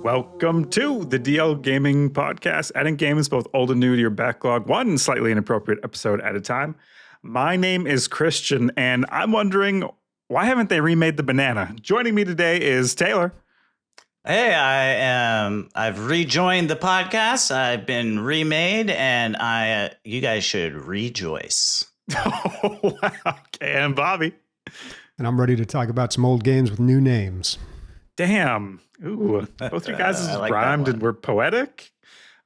Welcome to the DL Gaming Podcast, adding games both old and new to your backlog, one slightly inappropriate episode at a time. My name is Christian, and I'm wondering, why haven't they remade the banana? Joining me today is Taylor. Hey, I've rejoined the podcast. I've been remade, and you guys should rejoice. Oh, wow. Okay, and Bobby. And I'm ready to talk about some old games with new names. Damn. Ooh, both you guys like rhymed and were poetic.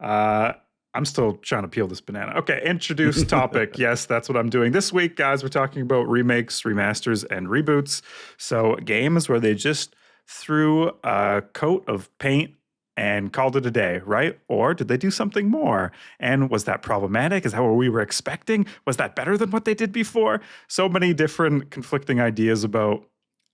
I'm still trying to peel this banana. Okay, introduce topic. Yes, that's what I'm doing. This week, guys, we're talking about remakes, remasters, and reboots. So games where they just threw a coat of paint and called it a day, right? Or did they do something more? And was that problematic? Is that what we were expecting? Was that better than what they did before? So many different conflicting ideas about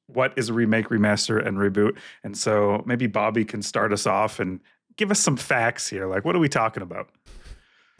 what is a remake, remaster, and reboot. And so maybe Bobby can start us off and give us some facts here. Like, what are we talking about?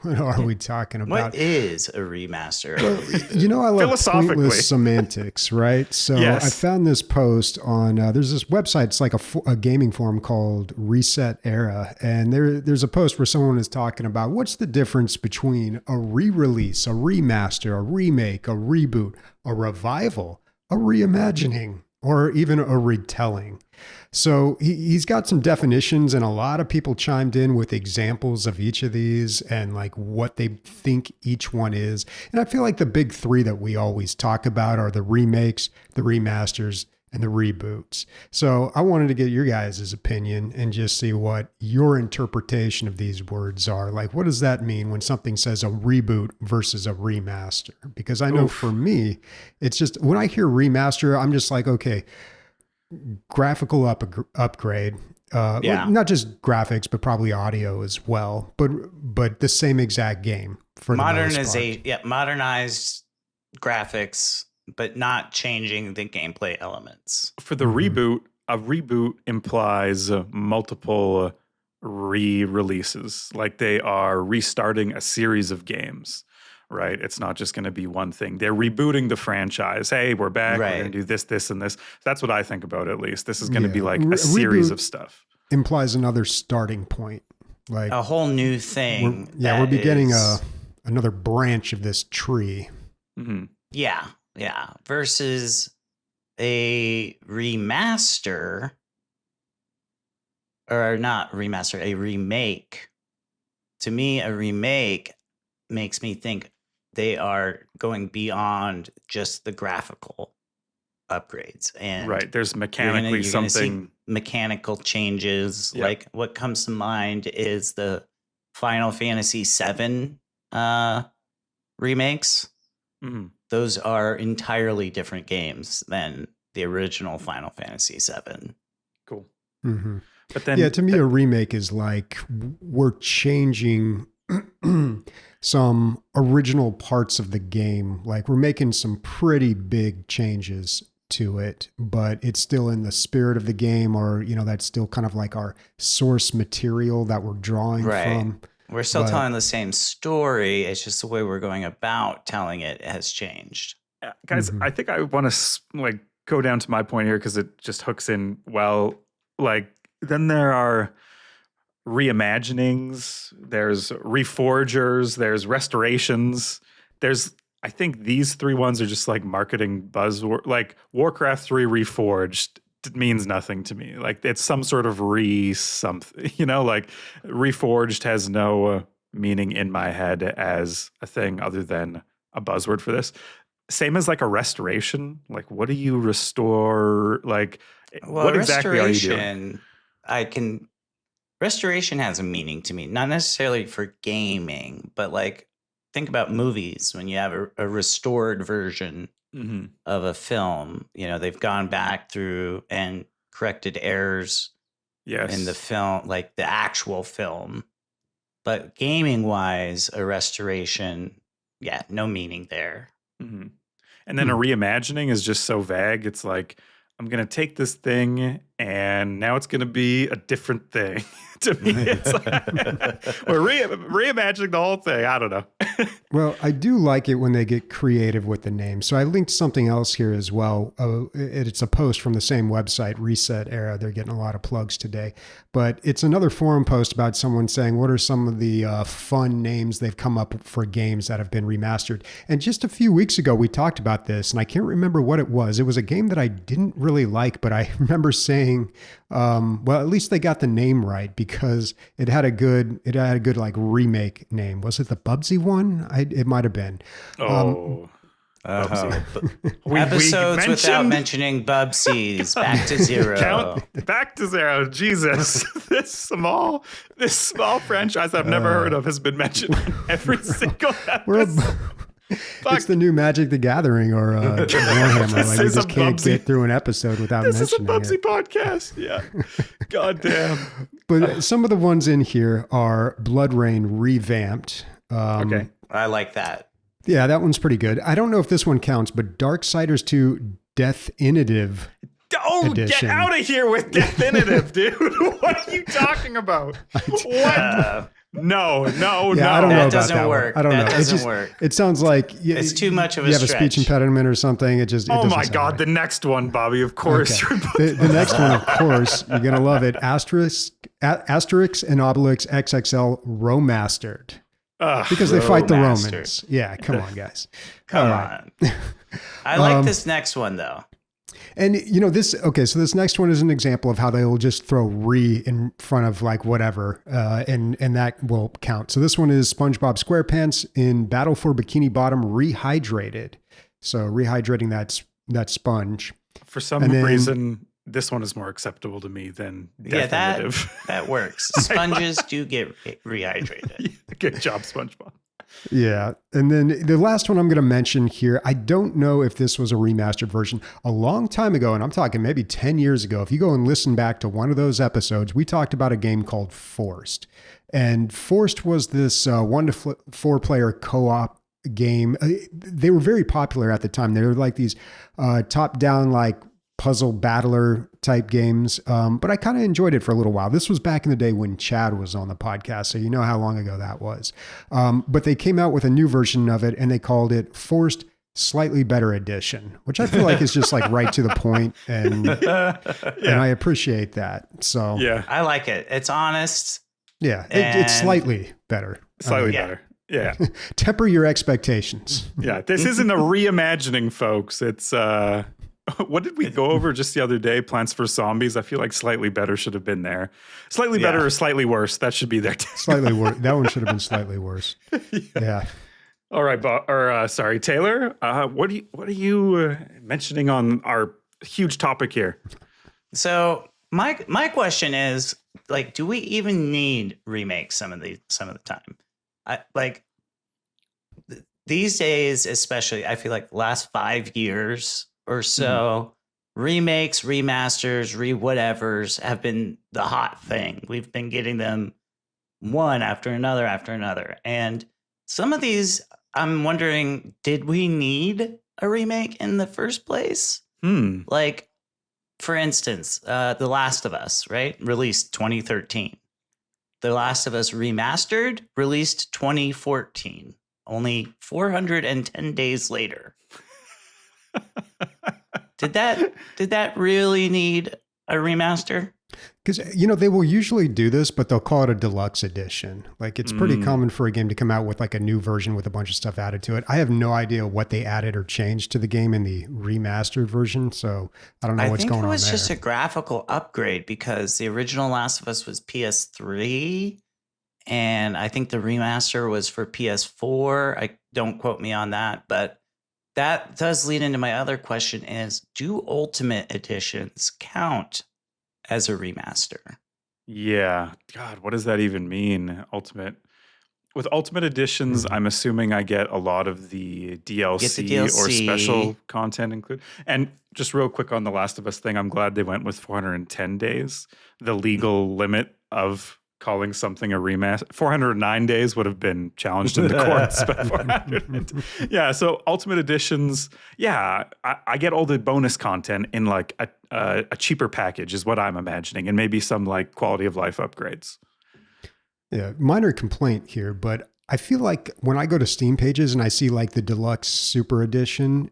What are we talking about? What is a remaster? I love pointless semantics, right? So yes. I found this post on, there's this website, it's like a gaming forum called Reset Era. And there's a post where someone is talking about what's the difference between a re-release, a remaster, a remake, a reboot, a revival, a reimagining, or even a retelling. So he's got some definitions, and a lot of people chimed in with examples of each of these and like what they think each one is. And I feel like the big three that we always talk about are the remakes, the remasters, and the reboots. So I wanted to get your guys' opinion and just see what your interpretation of these words are. Like, what does that mean when something says a reboot versus a remaster? Because I know for me, it's just when I hear remaster, I'm just like, okay, graphical upgrade. Not just graphics, but probably audio as well. But the same exact game for modernization. Yeah, modernized graphics, but not changing the gameplay elements. For the reboot, a reboot implies multiple re-releases. Like they are restarting a series of games, right? It's not just going to be one thing. They're rebooting the franchise. Hey, we're back. Right. We're going to do this, this, and this. That's what I think about it, at least. This is going to be like a series of stuff. Implies another starting point. Like a whole new thing. We're beginning another branch of this tree. Mm-hmm. Yeah. Versus a remaster, or not remaster, a remake. To me, a remake makes me think they are going beyond just the graphical upgrades. And right, there's mechanically something. Mechanical changes. Yep. Like what comes to mind is the Final Fantasy VII remakes. Mm-hmm. Those are entirely different games than the original Final Fantasy VII. Cool. Mm-hmm. But then, to me, a remake is like we're changing some original parts of the game. Like we're making some pretty big changes to it, but it's still in the spirit of the game, or that's still kind of like our source material that we're drawing from. We're still telling the same story. It's just the way we're going about telling it has changed. Guys, I think I want to go down to my point here because it just hooks in well. Like then there are reimaginings, there's reforgers, there's restorations. I think these three ones are just like marketing buzzword. Like Warcraft 3 Reforged means nothing to me. Like it's some sort of something, like Reforged has no meaning in my head as a thing other than a buzzword for this. Same as like a restoration. Like what do you restore? Like what exactly are you doing? Restoration has a meaning to me, not necessarily for gaming, but like think about movies when you have a restored version of a film. They've gone back through and corrected errors in the film, like the actual film. But gaming wise, a restoration, no meaning there. Mm-hmm. And then a reimagining is just so vague. It's like, I'm going to take this thing and now it's going to be a different thing. To me, it's like, we're reimagining the whole thing. I don't know. Well, I do like it when they get creative with the name. So I linked something else here as well. It's a post from the same website, Reset Era. They're getting a lot of plugs today. But it's another forum post about someone saying, what are some of the fun names they've come up for games that have been remastered? And just a few weeks ago, we talked about this, and I can't remember what it was. It was a game that I didn't really like, but I remember saying, well, at least they got the name right because it had a good like remake name. Was it the Bubsy one? It might have been. Episodes without mentioning Bubsies. Back to zero. Back to zero. Jesus, this small franchise I've never heard of has been mentioned on every single episode. It's the new Magic the Gathering or Warhammer. Like we just can't get through an episode without mentioning it. This is a Bubsy podcast. Yeah. God damn. But some of the ones in here are Blood Rain revamped. Okay. I like that. Yeah, that one's pretty good. I don't know if this one counts, but Darksiders 2 Definitive Edition. Get out of here with Definitive, dude. What are you talking about? What? No. I don't know that about doesn't that work. One. I don't know. That doesn't work. It sounds like it's too much of a you have stretch. a speech impediment or something. It oh my God, right. the next one, Bobby, of course. Okay. The next one, of course, you're going to love it. Asterix and Obelix XXL Remastered. Because they fight the Romans. Yeah, come on, guys. Come on. I like this next one, though. And so this next one is an example of how they will just throw in front of like whatever, and that will count. So this one is SpongeBob SquarePants in Battle for Bikini Bottom Rehydrated. So rehydrating that sponge. For some reason, this one is more acceptable to me than Definitive. Yeah, that works. Sponges do get rehydrated. Good job, SpongeBob. Yeah. And then the last one I'm going to mention here, I don't know if this was a remastered version. A long time ago, and I'm talking maybe 10 years ago, if you go and listen back to one of those episodes, we talked about a game called Forced. And Forced was this 1 to 4 player co-op game. They were very popular at the time. They were like these top-down like puzzle battler type games. But I kind of enjoyed it for a little while. This was back in the day when Chad was on the podcast. So you know how long ago that was. But they came out with a new version of it and they called it Forced Slightly Better Edition, which I feel like is just like right to the point. And I appreciate that. So yeah, I like it. It's honest. Yeah. It's slightly better. Slightly better. Yeah. Temper your expectations. Yeah. This isn't a reimagining, folks. It's, what did we go over just the other day? Plants vs. Zombies. I feel like Slightly Better should have been there. Slightly Better or Slightly Worse. That should be there too. Slightly worse. That one should have been slightly worse. Yeah. All right, Taylor. What are you mentioning on our huge topic here? So my question is, like, do we even need remakes some of the time? These days, especially, I feel like last 5 years or so, remakes, remasters, whatevers have been the hot thing. We've been getting them one after another. And some of these, I'm wondering, did we need a remake in the first place? Like, for instance, The Last of Us, right? Released 2013. The Last of Us Remastered, released 2014. Only 410 days later. Did that really need a remaster? Because, they will usually do this, but they'll call it a deluxe edition. Like, it's pretty common for a game to come out with like a new version with a bunch of stuff added to it. I have no idea what they added or changed to the game in the remastered version, so I don't know what's going on there. I think it was just a graphical upgrade because the original Last of Us was PS3, and I think the remaster was for PS4. Don't quote me on that, but that does lead into my other question is, do Ultimate Editions count as a remaster? Yeah. God, what does that even mean? With Ultimate Editions, I'm assuming I get a lot of the DLC, or special content included. And just real quick on the Last of Us thing, I'm glad they went with 410 days, the legal limit of calling something a remaster. 409 days would have been challenged in the courts. But 400, yeah, so Ultimate Editions, yeah, I get all the bonus content in like a cheaper package is what I'm imagining, and maybe some like quality of life upgrades. Yeah, minor complaint here, but I feel like when I go to Steam pages and I see like the deluxe super edition,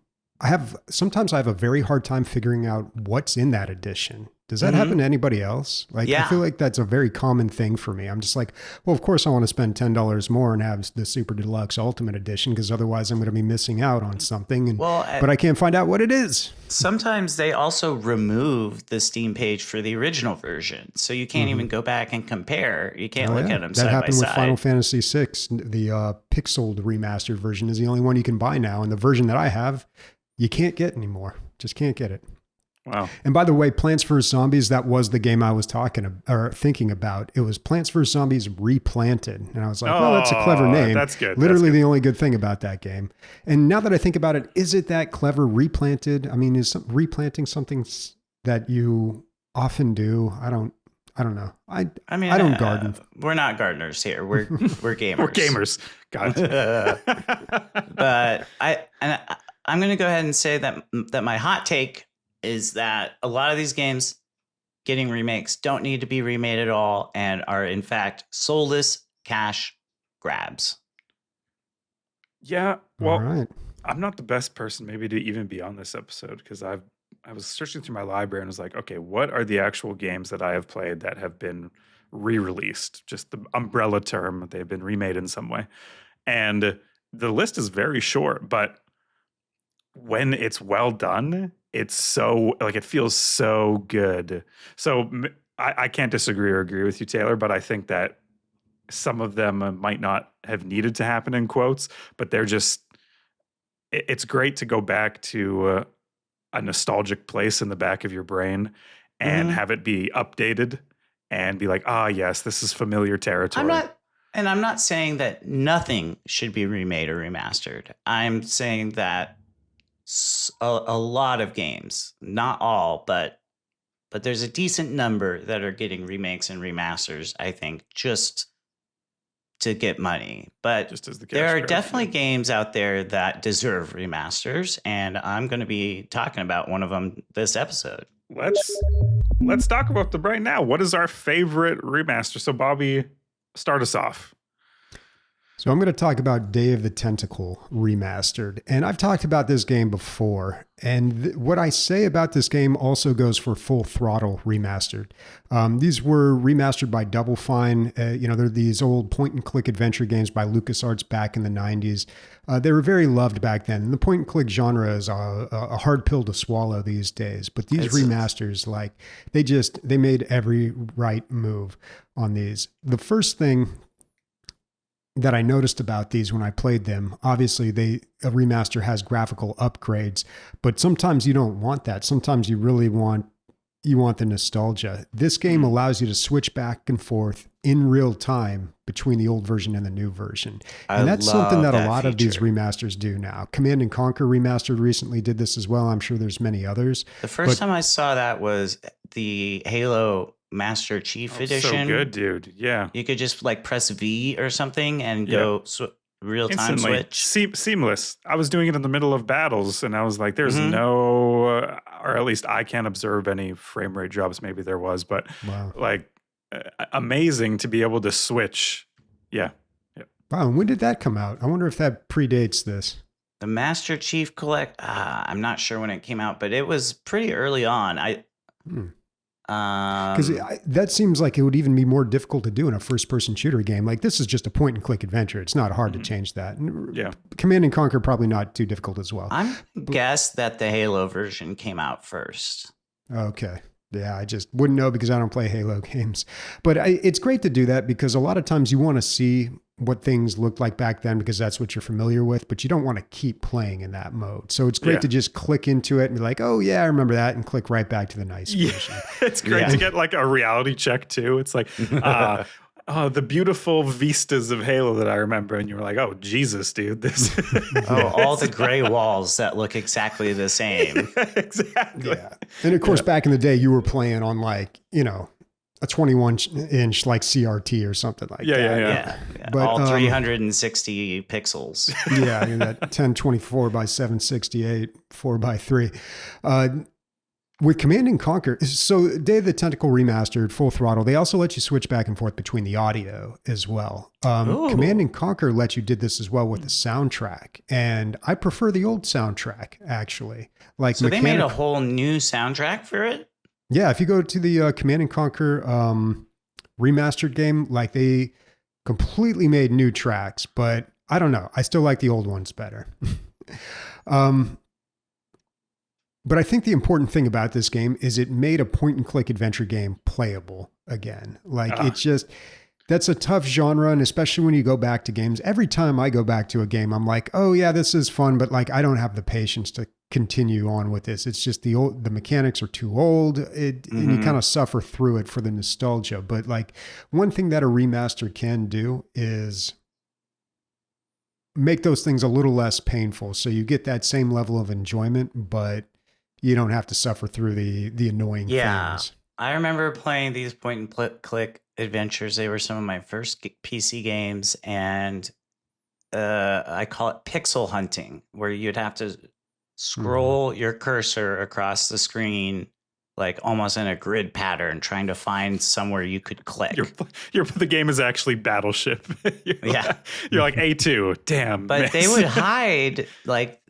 sometimes I have a very hard time figuring out what's in that edition. Does that happen to anybody else? Like, I feel like that's a very common thing for me. I'm just like, well, of course I want to spend $10 more and have the super deluxe ultimate edition, because otherwise I'm going to be missing out on something. But I can't find out what it is. Sometimes they also remove the Steam page for the original version. So you can't even go back and compare. You can't look at them side by side. That happened with Final Fantasy VI. The pixeled remastered version is the only one you can buy now. And the version that I have, you can't get anymore. Just can't get it. Wow. And by the way, Plants vs. Zombies, that was the game I was thinking about. It was Plants vs. Zombies Replanted. And I was like, oh, that's a clever name. That's good. Literally the only good thing about that game. And now that I think about it, is it that clever, Replanted? I mean, is replanting something that you often do? I don't know. I don't garden. We're not gardeners here. We're gamers. We're gamers. God. But I'm going to go ahead and say that my hot take is that a lot of these games getting remakes don't need to be remade at all and are in fact soulless cash grabs. Yeah, well, right. I'm not the best person maybe to even be on this episode, because I was searching through my library and was like, okay, what are the actual games that I have played that have been re-released? Just the umbrella term, they've been remade in some way. And the list is very short, but when it's well done, it's so, like, it feels so good. So I can't disagree or agree with you, Taylor, but I think that some of them might not have needed to happen in quotes, but they're just, it's great to go back to a nostalgic place in the back of your brain and have it be updated and be like, yes, this is familiar territory. I'm not saying that nothing should be remade or remastered. I'm saying that a lot of games, not all, but there's a decent number that are getting remakes and remasters, I think, just to get money. But just as the there are definitely games out there that deserve remasters, and I'm going to be talking about one of them this episode. Let's talk about them right now. What is our favorite remaster? So, Bobby, start us off. So I'm going to talk about Day of the Tentacle Remastered. And I've talked about this game before. And what I say about this game also goes for Full Throttle Remastered. These were remastered by Double Fine. They're these old point-and-click adventure games by LucasArts back in the 90s. They were very loved back then. And the point-and-click genre is a hard pill to swallow these days. But these remasters, like, they made every right move on these. The first thing that I noticed about these when I played them, obviously a remaster has graphical upgrades, but sometimes you don't want that. Sometimes you really want the nostalgia. This game allows you to switch back and forth in real time between the old version and the new version. And that's something that a lot of these remasters do now. Command and Conquer Remastered recently did this as well. I'm sure there's many others. The first time I saw that was the Halo Master Chief Edition. So good, dude. Yeah. You could just like press V or something and go real-time switch. Seamless. I was doing it in the middle of battles and I was like, there's no, or at least I can't observe any frame rate drops. Maybe there was, but amazing to be able to switch. Yeah. Wow. And when did that come out? I wonder if that predates this. The Master Chief I'm not sure when it came out, but it was pretty early on. Because that seems like it would even be more difficult to do in a first-person shooter game. Like, this is just a point-and-click adventure. It's not hard to change that. Yeah. Command and Conquer probably not too difficult as well. I'm guess that the Halo version came out first. Okay. Yeah, I just wouldn't know because I don't play Halo games. But it's great to do that because a lot of times you want to see what things looked like back then because that's what you're familiar with, but you don't want to keep playing in that mode. So it's great to just click into it and be like, oh yeah, I remember that, and click right back to the nice version. It's great to get like a reality check too. It's like, the beautiful vistas of Halo that I remember. And you were like, oh, Jesus, dude. This. All the gray walls that look exactly the same. Exactly. Yeah. And of course, back in the day, you were playing on like, a 21-inch like CRT or something like that. Yeah. But all 360 pixels. Yeah, that 1024 by 768 4:3. With Command and Conquer, so Day of the Tentacle Remastered, full throttle, they also let you switch back and forth between the audio as well. Command and Conquer let you did this as well with the soundtrack, and I prefer the old soundtrack, actually. Like, so they made a whole new soundtrack for it? Yeah, if you go to the Command and Conquer remastered game, like they completely made new tracks, but I don't know. I still like the old ones better. But I think the important thing about this game is it made a point and click adventure game playable again. Like it's just, that's a tough genre. And especially when you go back to games, every time I go back to a game, I'm like, oh yeah, this is fun. But like, I don't have the patience to continue on with this. It's just the mechanics are too old. And you kind of suffer through it for the nostalgia. But like one thing that a remaster can do is make those things a little less painful. So you get that same level of enjoyment, but you don't have to suffer through the annoying things. I remember playing these point and click adventures. They were some of my first PC games, and I call it pixel hunting, where you'd have to scroll your cursor across the screen, like almost in a grid pattern, trying to find somewhere you could click. The game is actually Battleship. You're like A2. Damn. But they would hide like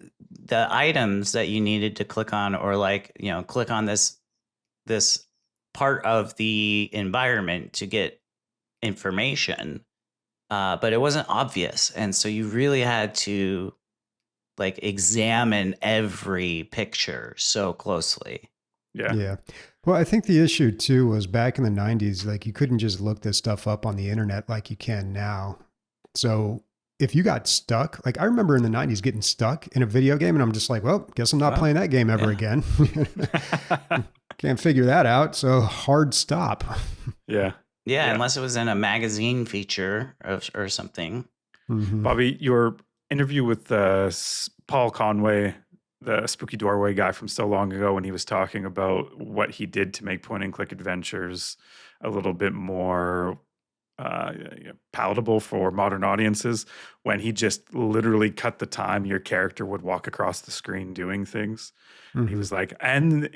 the items that you needed to click on, or like, you know, click on this part of the environment to get information. But it wasn't obvious. And so you really had to like examine every picture so closely. Yeah. Well, I think the issue too was back in the 90s, like you couldn't just look this stuff up on the internet like you can now. So if you got stuck, like I remember in the 90s getting stuck in a video game and I'm just like, well, guess I'm not playing that game ever again. Can't figure that out. So hard stop. Yeah, unless it was in a magazine feature or something. Bobby, your interview with Paul Conway, the Spooky Doorway guy from so long ago, when he was talking about what he did to make point and click adventures a little bit more palatable for modern audiences, when he just literally cut the time your character would walk across the screen doing things. He was like, and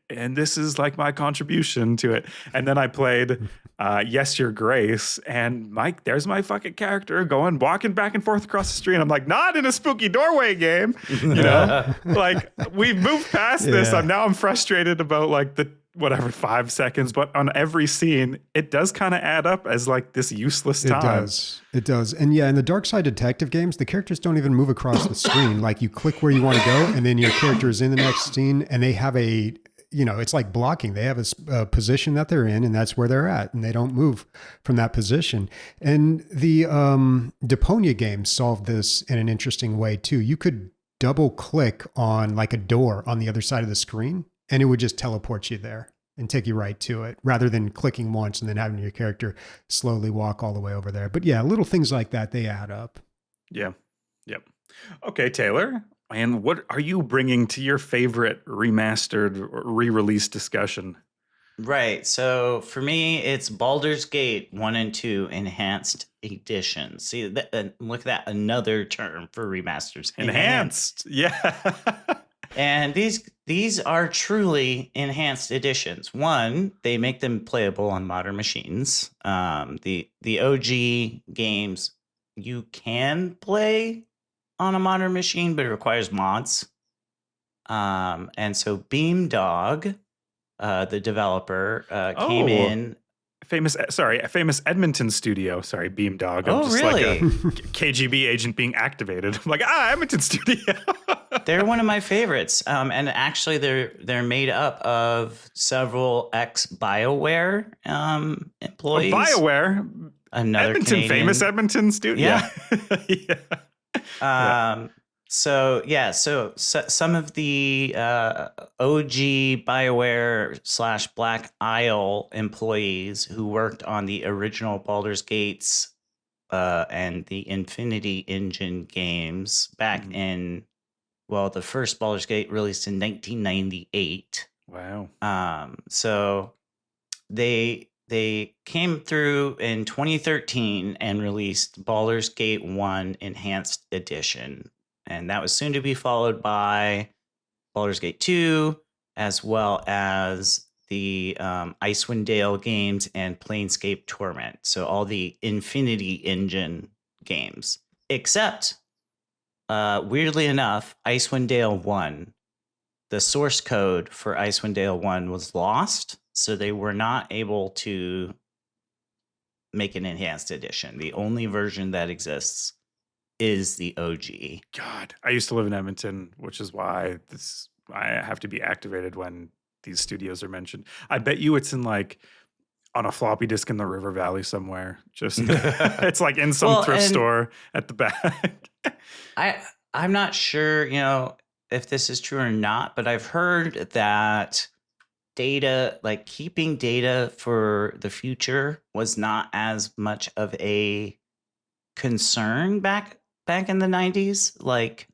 this is like my contribution to it. And then I played Yes, Your Grace, and Mike, there's my fucking character walking back and forth across the street. I'm like, not in a Spooky Doorway game, you know? Like, we've moved past this. I'm frustrated about like the 5 seconds, but on every scene, it does kind of add up as like this useless time. It does. And yeah, in the Dark Side Detective games, the characters don't even move across the screen. Like you click where you want to go, and then your character is in the next scene, and they have it's like blocking. They have a position that they're in, and that's where they're at, and they don't move from that position. And the Deponia games solved this in an interesting way too. You could double click on like a door on the other side of the screen, and it would just teleport you there and take you right to it, rather than clicking once and then having your character slowly walk all the way over there. But yeah, little things like that, they add up. Yeah. Yep. Okay, Taylor. And what are you bringing to your favorite remastered or re-release discussion? Right. So for me, it's Baldur's Gate 1 and 2 Enhanced Edition. See, look at that. Another term for remasters. Enhanced. Yeah. And these are truly enhanced editions. One, they make them playable on modern machines. The OG games you can play on a modern machine, but it requires mods. And so Beamdog, the developer, came in. Famous Edmonton studio. Sorry, Beamdog. I'm just really? Like a KGB agent being activated. I'm like, Edmonton studio. They're one of my favorites. And actually they're made up of several ex-BioWare employees. BioWare? Another Edmonton, Canadian. Famous Edmonton studio. Yeah. So some of the OG BioWare / Black Isle employees who worked on the original Baldur's Gates and the Infinity Engine games back in, the first Baldur's Gate released in 1998. Wow. So they they came through in 2013 and released Baldur's Gate 1 Enhanced Edition. And that was soon to be followed by Baldur's Gate 2, as well as the Icewind Dale games and Planescape Torment. So all the Infinity Engine games. Except, weirdly enough, Icewind Dale 1, the source code for Icewind Dale 1 was lost. So they were not able to make an enhanced edition. The only version that exists is the OG. God, I used to live in Edmonton, which is why I have to be activated when these studios are mentioned. I bet you it's in like on a floppy disk in the River Valley somewhere. Just it's like in some thrift store at the back. I'm not sure, if this is true or not, but I've heard that data, like keeping data for the future, was not as much of a concern back in the 90s, like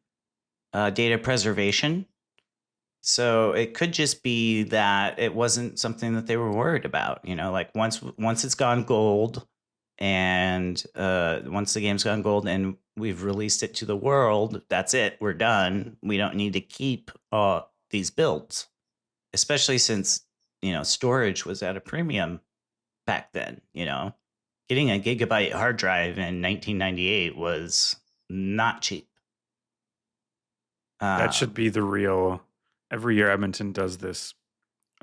data preservation. So it could just be that it wasn't something that they were worried about. Like once it's gone gold, and once the game's gone gold and we've released it to the world, that's it. We're done. We don't need to keep these builds, especially since storage was at a premium back then. Getting a gigabyte hard drive in 1998 was not cheap. That should be the real. Every year Edmonton does this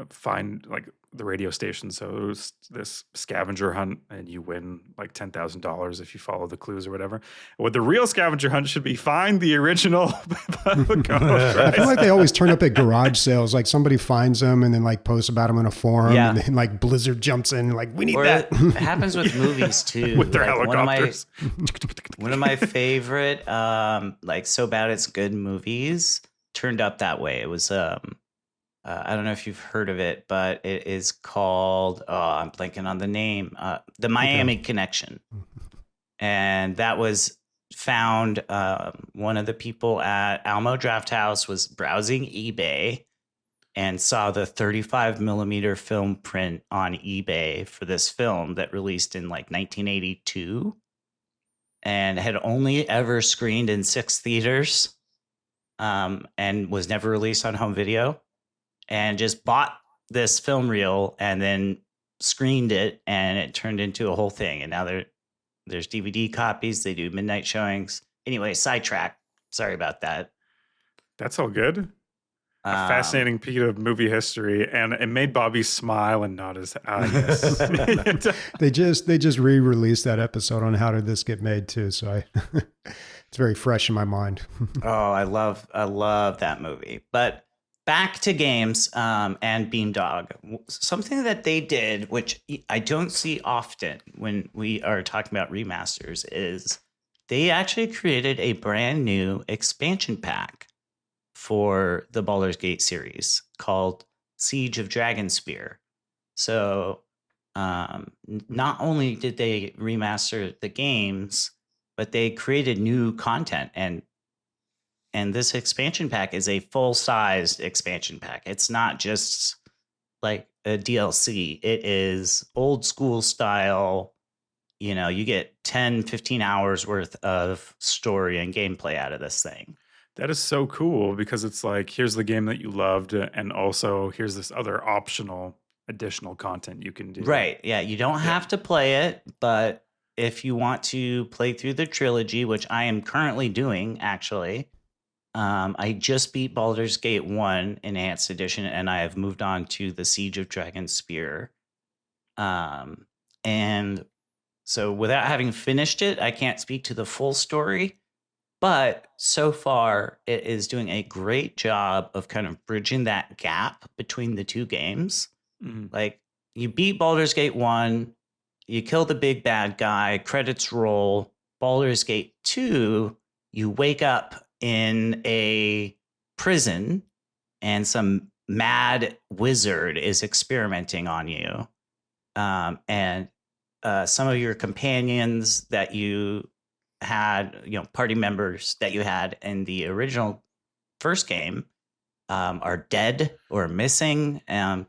find like the radio station. So it was this scavenger hunt and you win like $10,000 if you follow the clues or whatever. What the real scavenger hunt should be, find the original code, right? I feel like they always turn up at garage sales. Like somebody finds them and then like posts about them in a forum, and then like Blizzard jumps in and like, we need that. It happens with movies too. With their helicopters. One of my favorite, like So Bad It's Good movies turned up that way. It was, I don't know if you've heard of it, but it is called, I'm blanking on the name, The Miami Connection. And that was found, one of the people at Alamo Drafthouse was browsing eBay and saw the 35 millimeter film print on eBay for this film that released in like 1982 and had only ever screened in 6 theaters, and was never released on home video. And just bought this film reel and then screened it, and it turned into a whole thing. And now there's DVD copies. They do midnight showings. Anyway, sidetrack. Sorry about that. That's all good. A fascinating piece of movie history, and it made Bobby smile and nod his eyes. They just re-released that episode on How Did This Get Made too. So it's very fresh in my mind. I love that movie. But back to games and Beamdog. Something that they did, which I don't see often when we are talking about remasters, is they actually created a brand new expansion pack for the Baldur's Gate series called Siege of Dragonspear. So not only did they remaster the games, but they created new content, and this expansion pack is a full-sized expansion pack. It's not just like a DLC. It is old school style. You get 10, 15 hours worth of story and gameplay out of this thing. That is so cool, because it's like, here's the game that you loved, and also here's this other optional additional content you can do. Right. Yeah. You don't have to play it, but if you want to play through the trilogy, which I am currently doing, actually, I just beat Baldur's Gate 1 Enhanced Edition, and I have moved on to the Siege of Dragonspear. And so without having finished it, I can't speak to the full story. But so far, it is doing a great job of kind of bridging that gap between the two games. Mm-hmm. Like, you beat Baldur's Gate 1, you kill the big bad guy, credits roll. Baldur's Gate 2, you wake up in a prison and some mad wizard is experimenting on you. And some of your companions that you had, party members that you had in the original first game are dead or missing. And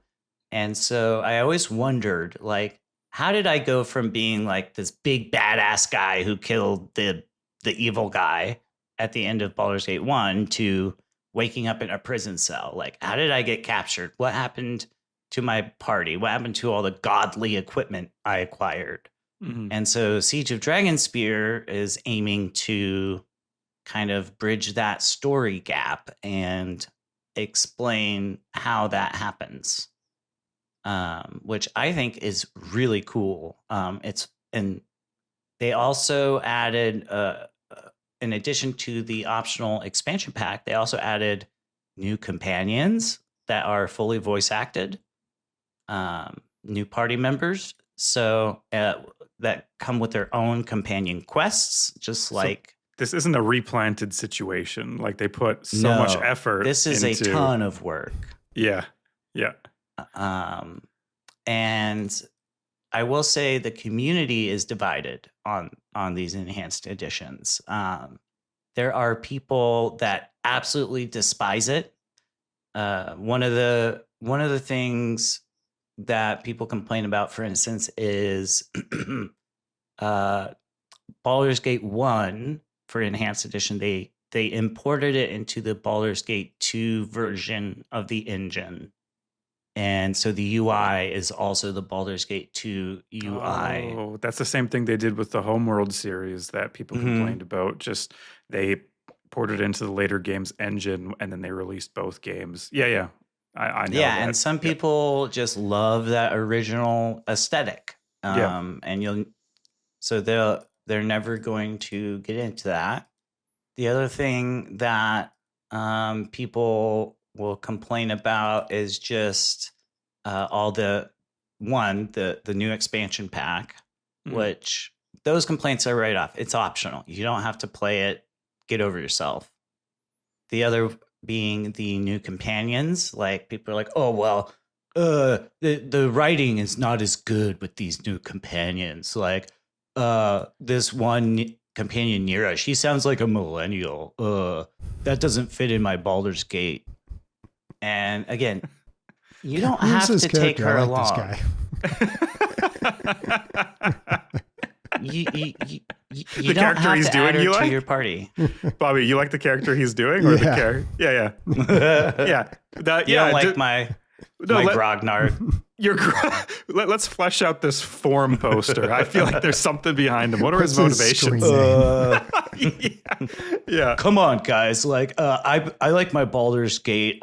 so I always wondered, like, how did I go from being like this big badass guy who killed the evil guy at the end of Baldur's Gate 1 to waking up in a prison cell? Like, how did I get captured? What happened to my party? What happened to all the godly equipment I acquired? Mm-hmm. And so Siege of Dragonspear is aiming to kind of bridge that story gap and explain how that happens, which I think is really cool. And they also added, in addition to the optional expansion pack, they also added new companions that are fully voice acted, new party members. So that come with their own companion quests, just like. This isn't a replanted situation. Like they put so much effort. This is a ton of work. Yeah. And I will say the community is divided on these enhanced editions. There are people that absolutely despise it. One of the things that people complain about, for instance, is Baldur's Gate 1 for enhanced edition. They imported it into the Baldur's Gate 2 version of the engine. And so the UI is also the Baldur's Gate 2 UI. Oh, that's the same thing they did with the Homeworld series that people complained about. Just they ported into the later game's engine and then they released both games. Yeah. I know. Yeah, and some people just love that original aesthetic. And they're never going to get into that. The other thing that people will complain about is just all the new expansion pack, which those complaints are right off. It's optional. You don't have to play it. Get over yourself. The other being the new companions. Like people are like, oh, well, the writing is not as good with these new companions. Like this one companion, Nira, she sounds like a millennial. That doesn't fit in my Baldur's Gate. And again, you don't have to take her along. You don't have to add her to your party. Bobby, you like the character he's doing, or the character? Yeah. You don't like my Grognard. Let's flesh out this form poster. I feel like there's something behind him. What are his motivations? Yeah. Come on, guys. Like, I like my Baldur's Gate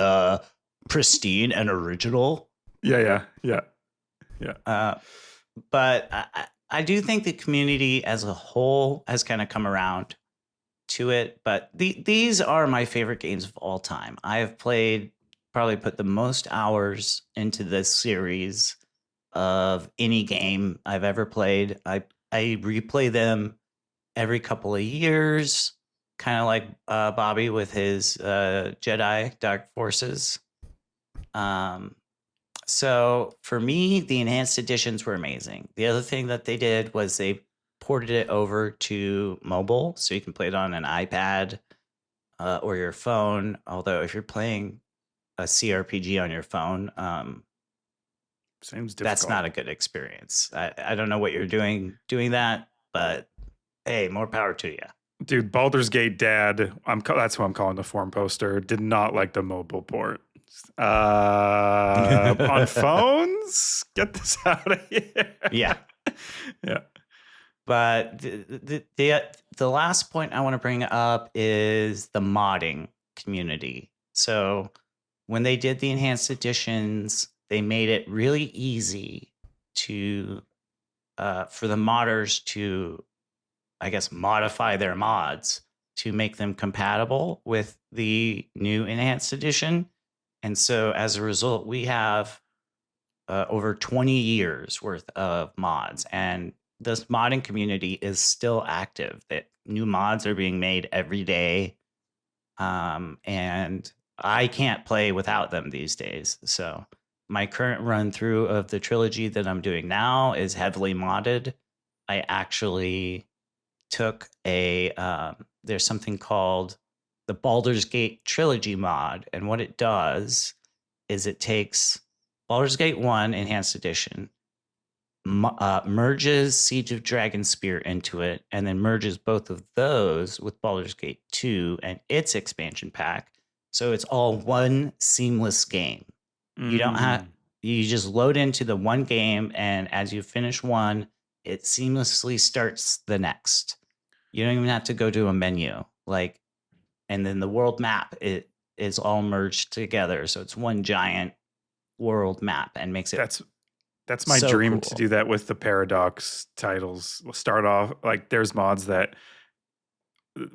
pristine and original. Yeah. But I do think the community as a whole has kind of come around to it. But these are my favorite games of all time. I have probably put the most hours into this series of any game I've ever played. I replay them every couple of years, kind of like Bobby with his Jedi Dark Forces. So for me, the enhanced editions were amazing. The other thing that they did was they ported it over to mobile, so you can play it on an iPad or your phone. Although if you're playing a CRPG on your phone, seems difficult. That's not a good experience. I don't know what you're doing that, but hey, more power to you. Dude, Baldur's Gate Dad, that's who I'm calling the form poster, did not like the mobile port. On phones? Get this out of here. Yeah. But the last point I want to bring up is the modding community. So when they did the enhanced editions, they made it really easy to for the modders to, I guess, modify their mods to make them compatible with the new enhanced edition. And so as a result, we have over 20 years worth of mods, and this modding community is still active. That new mods are being made every day. And I can't play without them these days. So my current run through of the trilogy that I'm doing now is heavily modded. I actually took there's something called the Baldur's Gate Trilogy mod. And what it does is it takes Baldur's Gate 1 Enhanced Edition, merges Siege of Dragonspear into it, and then merges both of those with Baldur's Gate 2 and its expansion pack. So it's all one seamless game. You don't have, you just load into the one game, and as you finish one, it seamlessly starts the next. You don't even have to go to a menu. Like, and then the world map, it is all merged together. So it's one giant world map and makes it That's my so dream cool. to do that with the Paradox titles. We'll start off like there's mods that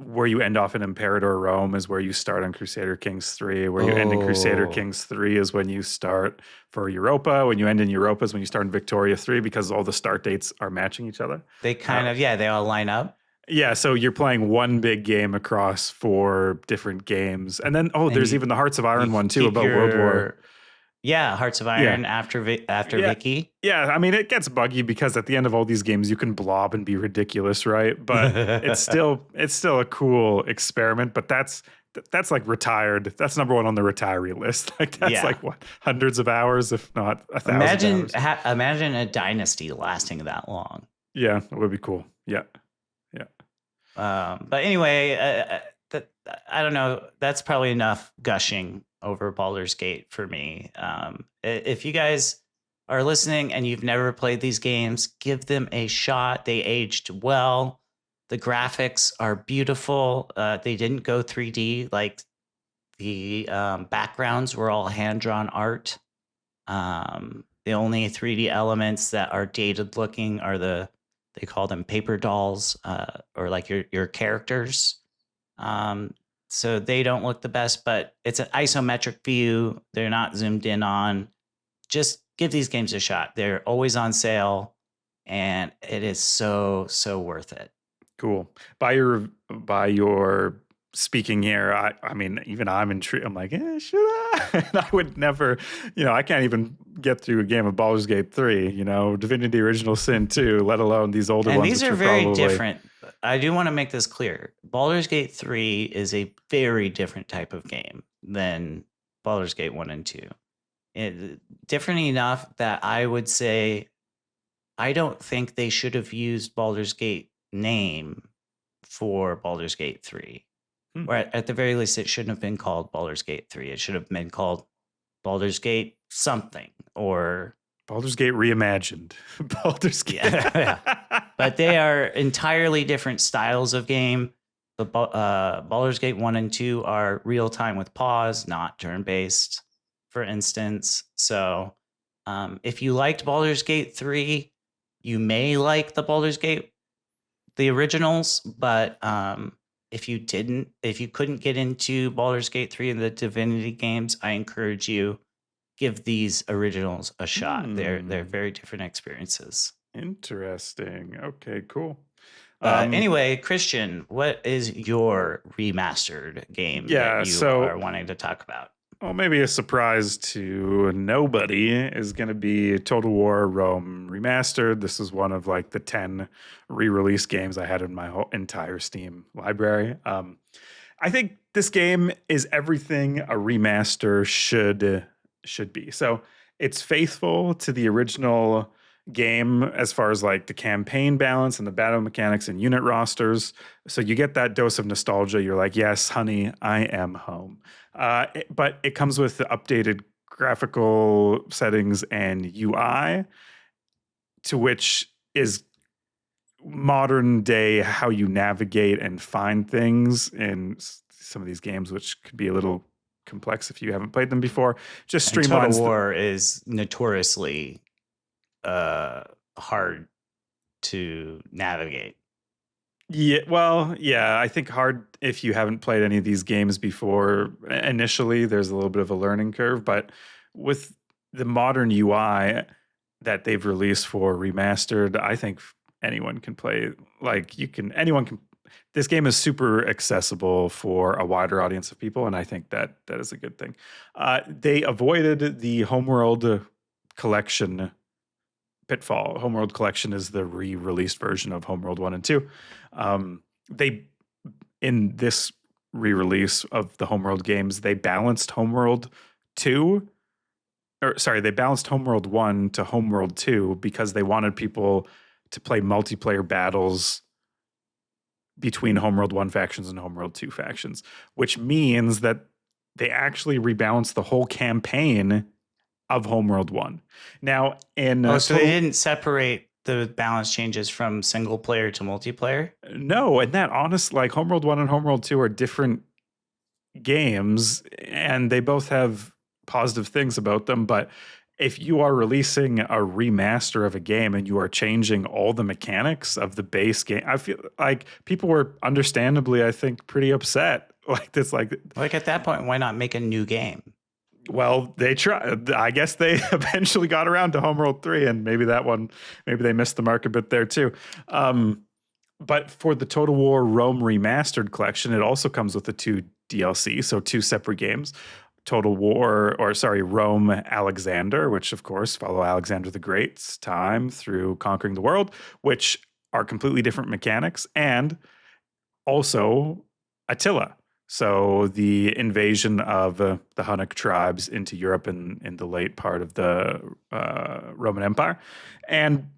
where you end off in Imperator Rome is where you start on Crusader Kings 3. Where you end in Crusader Kings 3 is when you start for Europa. When you end in Europa is when you start in Victoria 3 because all the start dates are matching each other. They kind of, they all line up. Yeah, so you're playing one big game across 4 different games. And then, there's even the Hearts of Iron one too about World War. Yeah, Hearts of Iron after Vicky. Yeah, I mean, it gets buggy because at the end of all these games, you can blob and be ridiculous, right? But it's still a cool experiment. But that's like retired. That's number 1 on the retiree list. Like that's like what, hundreds of hours, if not 1,000 hours. Imagine a dynasty lasting that long. Yeah, it would be cool. Yeah. But anyway, I don't know. That's probably enough gushing over Baldur's Gate for me. If you guys are listening and you've never played these games, give them a shot. They aged well. The graphics are beautiful. They didn't go 3D. Like the backgrounds were all hand-drawn art. The only 3D elements that are dated looking are they call them paper dolls, or like your characters. So they don't look the best, but it's an isometric view. They're not zoomed in on. Just give these games a shot. They're always on sale, and it is so worth it. Cool. By your speaking here, I mean, even I'm intrigued. I'm like, should I? And I would never, I can't even get through a game of Baldur's Gate 3, Divinity Original Sin 2, let alone these older ones. And these are very different. I do want to make this clear. Baldur's Gate 3 is a very different type of game than Baldur's Gate 1 and 2. Different enough that I would say I don't think they should have used Baldur's Gate name for Baldur's Gate 3. Or at the very least, it shouldn't have been called Baldur's Gate 3. It should have been called Baldur's Gate something, or Baldur's Gate Reimagined. Baldur's Gate. Yeah. But they are entirely different styles of game. The Baldur's Gate 1 and 2 are real time with pause, not turn-based, for instance. So if you liked Baldur's Gate 3, you may like the originals, but if you couldn't get into Baldur's Gate 3 and the Divinity games, I encourage you, give these originals a shot. They're very different experiences. Interesting. Okay, cool. Anyway, Christian, what is your remastered game that you are wanting to talk about? Well, maybe a surprise to nobody is going to be Total War Rome Remastered. This is one of like the 10 re-release games I had in my whole entire Steam library. I think this game is everything a remaster should be. So it's faithful to the original game as far as like the campaign balance and the battle mechanics and unit rosters. So you get that dose of nostalgia. You're like, yes, honey, I am home. But it comes with the updated graphical settings and UI, to which is modern day how you navigate and find things in some of these games, which could be a little complex if you haven't played them before. Just streamlines. Total War is notoriously hard to navigate. Yeah, well, yeah, I think hard if you haven't played any of these games before. Initially, there's a little bit of a learning curve, but with the modern UI that they've released for Remastered, I think anyone can play. This game is super accessible for a wider audience of people, and I think that is a good thing. They avoided the Homeworld Collection pitfall. Homeworld Collection is the re-released version of Homeworld 1 and 2. In this re-release of the Homeworld games, they balanced Homeworld 2 they balanced Homeworld 1 to Homeworld 2 because they wanted people to play multiplayer battles between Homeworld 1 factions and Homeworld 2 factions, which means that they actually rebalanced the whole campaign of Homeworld 1. Now, so they didn't separate the balance changes from single player to multiplayer? No, and that like Homeworld 1 and Homeworld 2 are different games, and they both have positive things about them, but if you are releasing a remaster of a game and you are changing all the mechanics of the base game, I feel like people were understandably, I think, pretty upset. Like at that point, why not make a new game? Well, they tried. I guess they eventually got around to Homeworld 3, and maybe they missed the mark a bit there too. But for the Total War Rome Remastered collection, it also comes with the 2 DLC, so 2 separate games. Rome Alexander, which of course follow Alexander the Great's time through conquering the world, which are completely different mechanics, and also Attila. So the invasion of the Hunnic tribes into Europe in the late part of the Roman Empire. And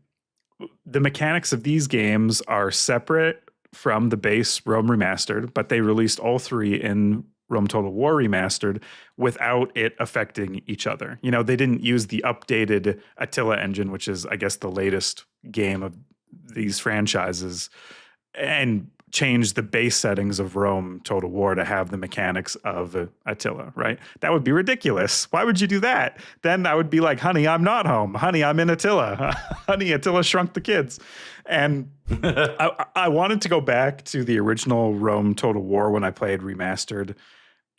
the mechanics of these games are separate from the base Rome Remastered, but they released all 3 in Rome Total War Remastered without it affecting each other. You know, they didn't use the updated Attila engine, which is, I guess, the latest game of these franchises, and change the base settings of Rome Total War to have the mechanics of Attila, right? That would be ridiculous. Why would you do that? Then I would be like, honey, I'm not home. Honey, I'm in Attila. Honey, Attila shrunk the kids. And I wanted to go back to the original Rome Total War when I played Remastered,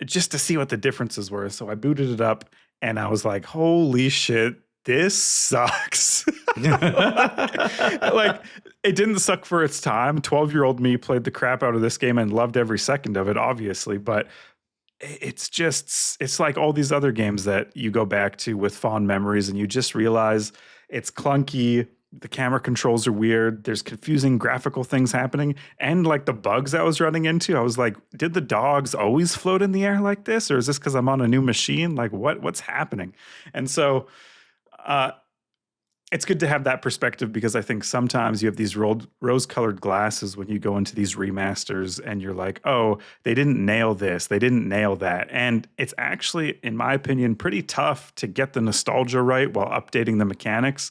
just to see what the differences were. So I booted it up and I was like, holy shit, this sucks. Like, it didn't suck for its time. 12-year-old me played the crap out of this game and loved every second of it, obviously. But it's like all these other games that you go back to with fond memories and you just realize it's clunky. The camera controls are weird. There's confusing graphical things happening. And like the bugs I was running into, I was like, did the dogs always float in the air like this? Or is this because I'm on a new machine? Like what's happening? And so it's good to have that perspective, because I think sometimes you have these rose-colored glasses when you go into these remasters and you're like, oh, they didn't nail this, they didn't nail that. And it's actually, in my opinion, pretty tough to get the nostalgia right while updating the mechanics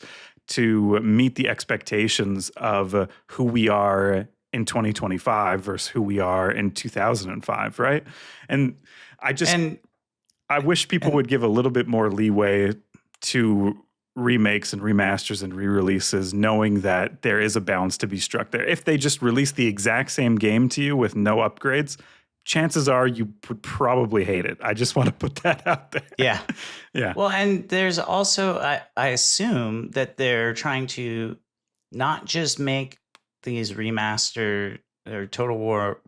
to meet the expectations of who we are in 2025 versus who we are in 2005, right? And I wish people would give a little bit more leeway to remakes and remasters and re-releases, knowing that there is a balance to be struck there. If they just release the exact same game to you with no upgrades, chances are you would probably hate it. I just want to put that out there. Yeah. Yeah. Well, and there's also, I assume that they're trying to not just make these remastered or Total War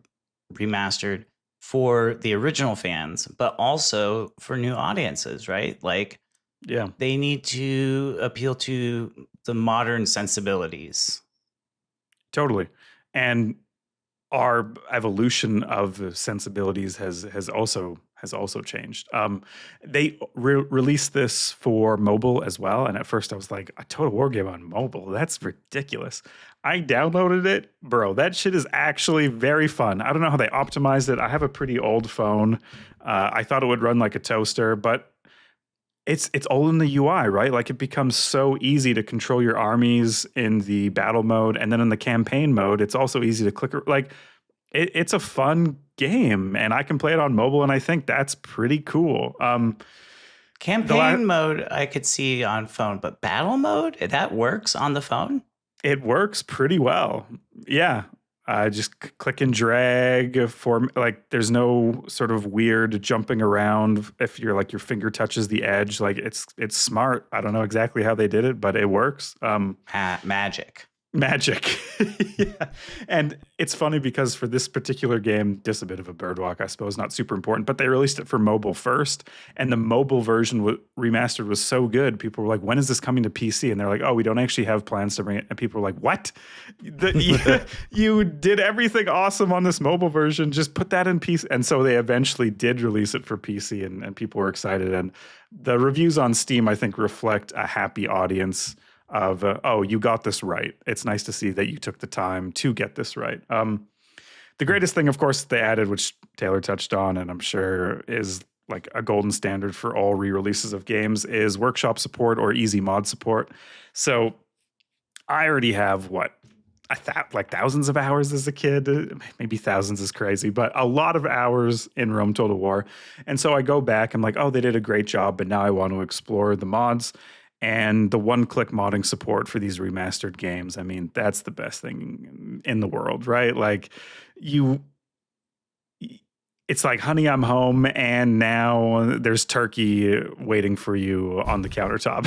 Remastered for the original fans, but also for new audiences, right? Like, yeah, they need to appeal to the modern sensibilities. Totally. And our evolution of sensibilities has also changed. They released this for mobile as well, and at first I was like, a Total War game on mobile? That's ridiculous. I downloaded it, bro. That shit is actually very fun. I don't know how they optimized it. I have a pretty old phone. I thought it would run like a toaster, but it's all in the UI, right? Like, it becomes so easy to control your armies in the battle mode, and then in the campaign mode, it's also easy to click. Like, it's a fun game, and I can play it on mobile, and I think that's pretty cool. Campaign mode I could see on phone, but battle mode, that works on the phone? It works pretty well. Yeah. Just click and drag for, like, there's no sort of weird jumping around if you're like your finger touches the edge. Like, it's smart. I don't know exactly how they did it, but it works. Magic. Magic. Yeah. And it's funny because for this particular game, just a bit of a birdwalk, I suppose, not super important, but they released it for mobile first. And the mobile version remastered was so good. People were like, when is this coming to PC? And they're like, oh, we don't actually have plans to bring it. And people were like, what? You did everything awesome on this mobile version. Just put that in PC. And so they eventually did release it for PC and people were excited. And the reviews on Steam, I think, reflect a happy audience of, oh, you got this right. It's nice to see that you took the time to get this right. The greatest thing, of course, they added, which Taylor touched on, and I'm sure is like a golden standard for all re-releases of games, is workshop support or easy mod support. So I already have, like thousands of hours as a kid. Maybe thousands is crazy, but a lot of hours in Rome Total War. And so I go back, I'm like, oh, they did a great job, but now I want to explore the mods. And the one-click modding support for these remastered games, I mean, that's the best thing in the world, right? like it's like, honey, I'm home, and now there's turkey waiting for you on the countertop.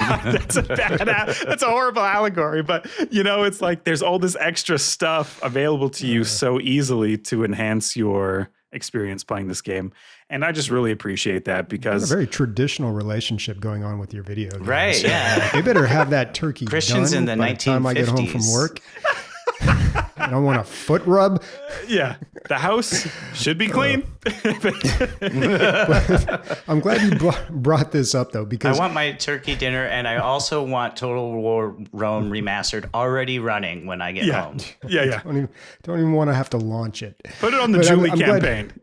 That's a horrible allegory, but it's like there's all this extra stuff available to you so easily to enhance your experience playing this game. And I just really appreciate that because a very traditional relationship going on with your video games. Right, yeah. They better have that turkey Christians done in the by the time I get home from 1950s. work. I don't want a foot rub. Yeah, the house should be clean. I'm glad you brought this up, though, because I want my turkey dinner, and I also want Total War Rome Remastered already running when I get home. Yeah. Don't even want to have to launch it. Put it on the Julie campaign.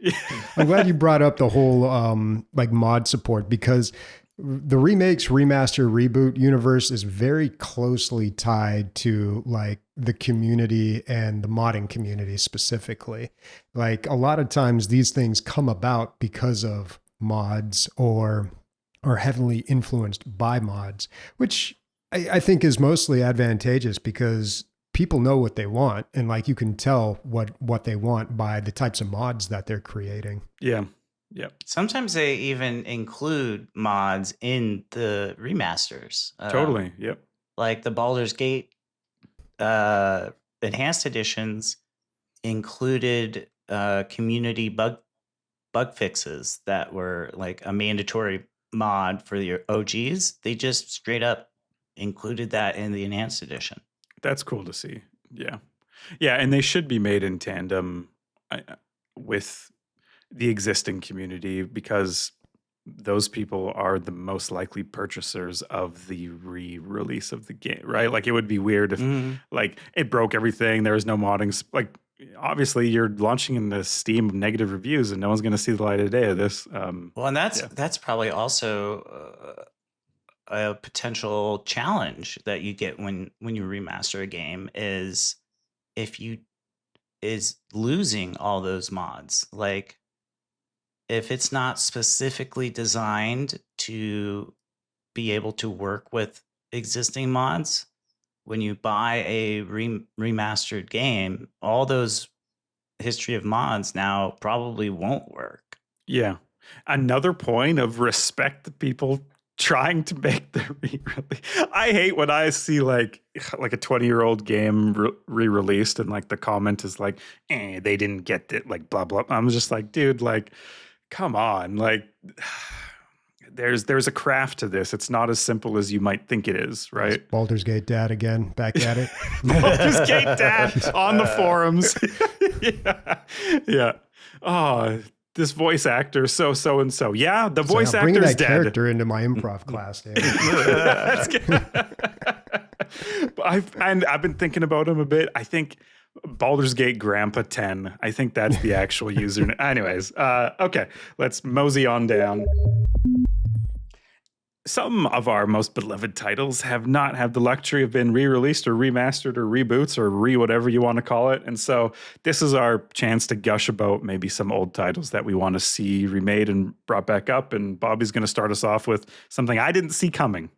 I'm glad you brought up the whole like mod support, because the remakes, remaster, reboot universe is very closely tied to like the community and the modding community specifically. Like a lot of times these things come about because of mods or are heavily influenced by mods, which I think is mostly advantageous because people know what they want, and like you can tell what they want by the types of mods that they're creating. Yeah. Yep. Sometimes they even include mods in the remasters. Totally. Yep. Like the Baldur's Gate enhanced editions included community bug fixes that were like a mandatory mod for your OGs. They just straight up included that in the enhanced edition. That's cool to see. Yeah. Yeah. And they should be made in tandem with the existing community, because those people are the most likely purchasers of the re-release of the game, right? Like it would be weird if like it broke everything. There was no modding. Like obviously you're launching in the Steam of negative reviews and no one's going to see the light of day of this. Well, and that's probably also a potential challenge that you get when you remaster a game is losing all those mods. Like, if it's not specifically designed to be able to work with existing mods, when you buy a remastered game, all those history of mods now probably won't work. Yeah. Another point of respect to people trying to make the re-release. I hate when I see like a 20-year-old game re-released and like the comment is like, they didn't get it, like blah, blah. I'm just like, dude, like, come on, like there's a craft to this. It's not as simple as you might think it is, right? It's Baldur's Gate Dad again, back at it. Baldur's Gate Dad on the forums. Yeah. Oh, this voice actor, so and so. Yeah, the voice actor's bringing that dead. Character into my improv class, Dan. That's good. I've been thinking about him a bit. I think Baldur's Gate Grandpa 10. I think that's the actual username. Anyways, okay, let's mosey on down. Some of our most beloved titles have not had the luxury of being re-released or remastered or reboots or whatever you want to call it. And so this is our chance to gush about maybe some old titles that we want to see remade and brought back up. And Bobby's going to start us off with something I didn't see coming.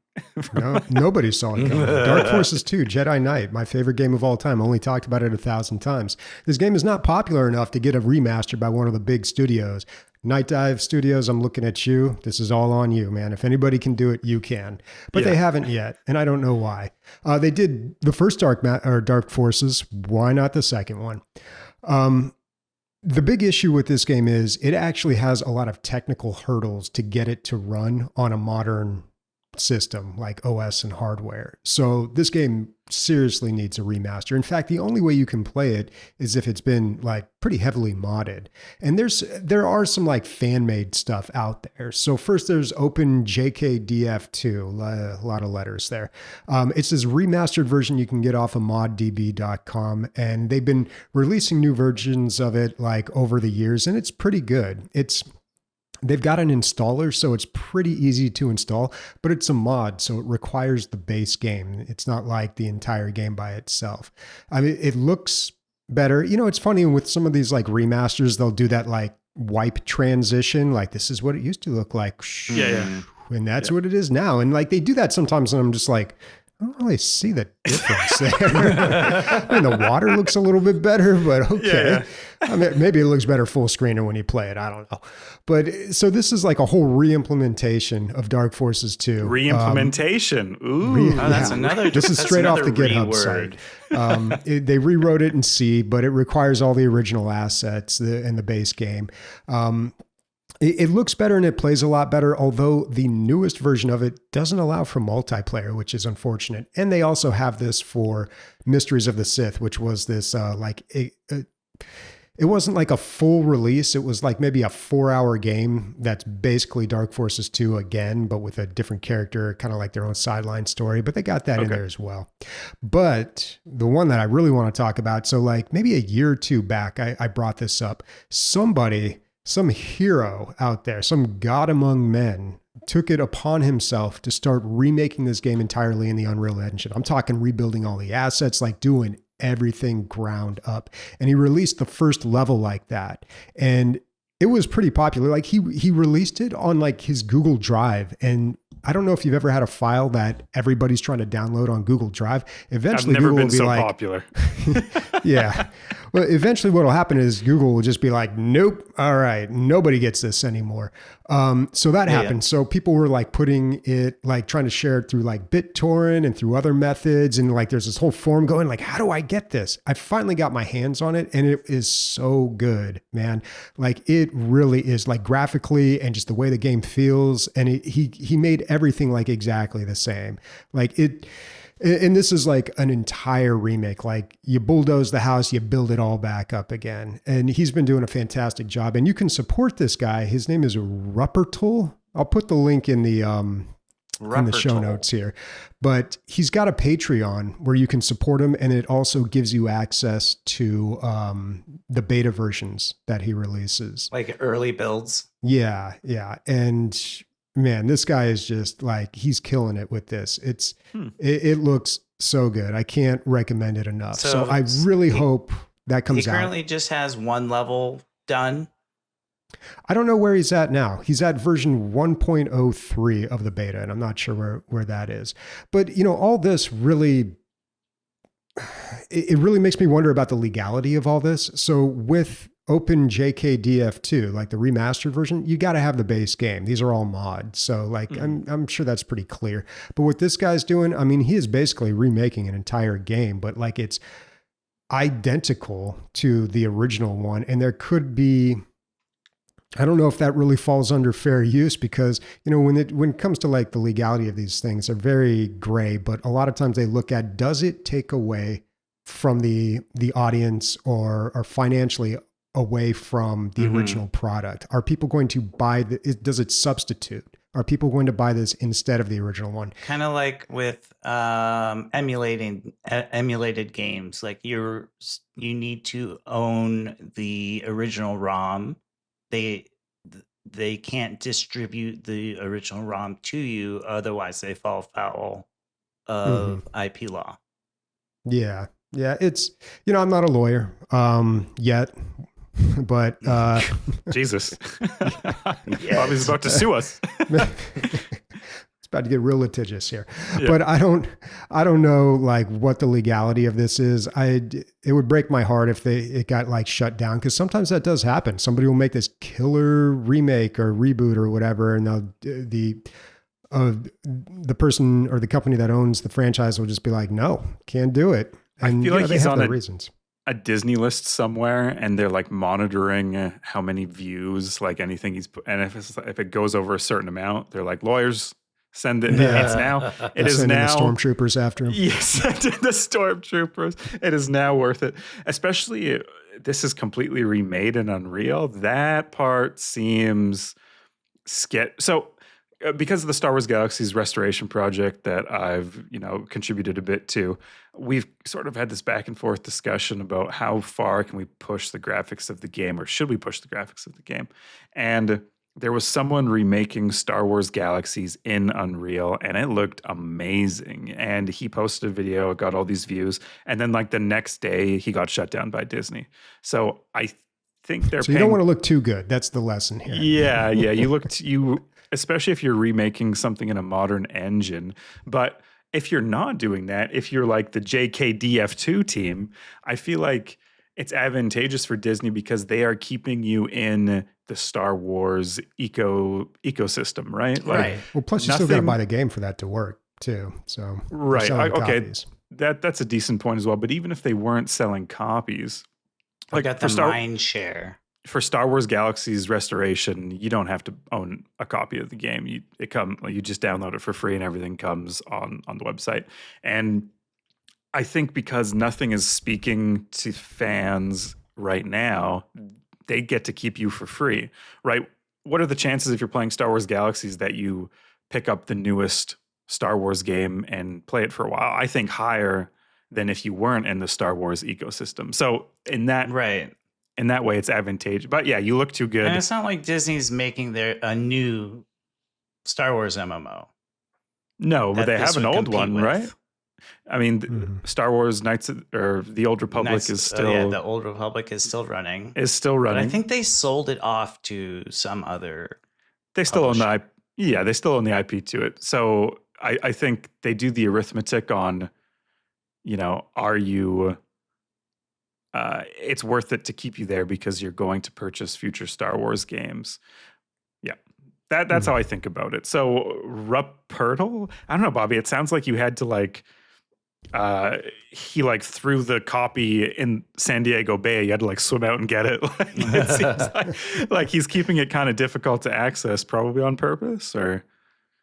No, nobody saw it coming. Dark Forces 2, Jedi Knight, my favorite game of all time. Only talked about it 1,000 times. This game is not popular enough to get a remaster by one of the big studios. Nightdive Studios, I'm looking at you. This is all on you, man. If anybody can do it, you can. But they haven't yet, and I don't know why. They did the first Dark Forces. Why not the second one? The big issue with this game is it actually has a lot of technical hurdles to get it to run on a modern system like OS and hardware. So this game seriously needs a remaster. In fact, the only way you can play it is if it's been like pretty heavily modded. And there are some like fan-made stuff out there. So first there's OpenJKDF2, a lot of letters there. It's this remastered version you can get off of moddb.com, and they've been releasing new versions of it like over the years, and it's pretty good. They've got an installer, so it's pretty easy to install, but it's a mod, so it requires the base game. It's not like the entire game by itself. I mean, it looks better. You know, it's funny with some of these like remasters, they'll do that like wipe transition. Like, this is what it used to look like. Yeah. And that's what it is now. And like, they do that sometimes, and I'm just like, I don't really see the difference there. I mean, the water looks a little bit better, but okay. Yeah. I mean, maybe it looks better full screen or when you play it. I don't know. But so this is like a whole re-implementation of Dark Forces 2. Re-implementation. Ooh. That's another. This is straight off the GitHub site. They rewrote it in C, but it requires all the original assets in the base game. It looks better and it plays a lot better, although the newest version of it doesn't allow for multiplayer, which is unfortunate. And they also have this for Mysteries of the Sith, which was this it wasn't like a full release. It was like maybe a 4-hour game that's basically Dark Forces 2 again, but with a different character, kind of like their own sideline story. But they got that in there as well. But the one that I really want to talk about, so like maybe a year or two back, I brought this up. Some hero out there, some god among men, took it upon himself to start remaking this game entirely in the Unreal Engine. I'm talking rebuilding all the assets, like doing everything ground up. And he released the first level like that. And it was pretty popular. Like he released it on like his Google Drive. And I don't know if you've ever had a file that everybody's trying to download on Google Drive. Eventually, I've never Google been will be so like, popular. Yeah. Well, eventually what will happen is Google will just be like, nope, all right, nobody gets this anymore. So that happened. Yeah. So people were like putting it, like trying to share it through like BitTorrent and through other methods. And like, there's this whole forum going like, how do I get this? I finally got my hands on it and it is so good, man. Like it really is, like graphically and just the way the game feels. And he made everything like exactly the same. Like it. And this is like an entire remake. Like you bulldoze the house, you build it all back up again. And he's been doing a fantastic job. And you can support this guy. His name is Ruppertle. I'll put the link in the show notes here. But he's got a Patreon where you can support him, and it also gives you access to the beta versions that he releases, like early builds. Yeah. And man, this guy is just like, he's killing it with this. It looks so good. I can't recommend it enough. So I really hope that comes out. He currently just has one level done. I don't know where he's at now. He's at version 1.03 of the beta, and I'm not sure where that is. But, you know, all this really, it really makes me wonder about the legality of all this. So with OpenJKDF2, like the remastered version, you got to have the base game. These are all mods. So like, I'm sure that's pretty clear. But what this guy's doing, I mean, he is basically remaking an entire game, but like it's identical to the original one. And there could be, I don't know if that really falls under fair use, because, you know, when it comes to like the legality of these things, they're very gray, but a lot of times they look at, does it take away from the audience or financially away from the original product? Are people going to buy does it substitute? Are people going to buy this instead of the original one? Kind of like with emulated games, like you need to own the original ROM. They can't distribute the original ROM to you, otherwise they fall foul of IP law. Yeah, it's, you know, I'm not a lawyer yet. But Jesus, Bobby's about to sue us. It's about to get real litigious here, but I don't know like what the legality of this is. It would break my heart if it got like shut down, because sometimes that does happen. Somebody will make this killer remake or reboot or whatever, and the person or the company that owns the franchise will just be like, no, can't do it. And I feel like he's on reasons. A Disney list somewhere, and they're like monitoring how many views, like anything he's put, and if it goes over a certain amount, they're like, lawyers, send it. Yeah. It's now. It is now. The stormtroopers after him. Yes, the stormtroopers. It is now worth it. Especially this is completely remade in Unreal. That part seems so. Because of the Star Wars Galaxies restoration project that I've, contributed a bit to, we've sort of had this back and forth discussion about how far can we push the graphics of the game, or should we push the graphics of the game? And there was someone remaking Star Wars Galaxies in Unreal, and it looked amazing. And he posted a video, it got all these views, and then like the next day he got shut down by Disney. So I think they're you don't want to look too good. That's the lesson here. Yeah. Especially if you're remaking something in a modern engine. But if you're not doing that, if you're like the JKDF2 team, I feel like it's advantageous for Disney because they are keeping you in the Star Wars ecosystem, right? Right. Well, plus you still got to buy the game for that to work too. So right. Okay. Copies. That's a decent point as well. But even if they weren't selling copies, like got the mind share. For Star Wars Galaxy's restoration, you don't have to own a copy of the game. You just download it for free, and everything comes on the website. And I think because nothing is speaking to fans right now, they get to keep you for free, right? What are the chances if you're playing Star Wars Galaxies that you pick up the newest Star Wars game and play it for a while? I think higher than if you weren't in the Star Wars ecosystem. So in that way, it's advantageous. But yeah, you look too good. And it's not like Disney's making a new Star Wars MMO. No, but they have an old one, right? I mean, Star Wars Knights or the Old Republic is still. the Old Republic is still running. But I think they sold it off to some other. They still own the IP. Yeah, they still own the IP to it. So I think they do the arithmetic on, are you. It's worth it to keep you there because you're going to purchase future Star Wars games. Yeah, that's how I think about it. So Ruppertle, I don't know, Bobby. It sounds like you had to he threw the copy in San Diego Bay. You had to swim out and get it. It seems like he's keeping it kind of difficult to access, probably on purpose, or.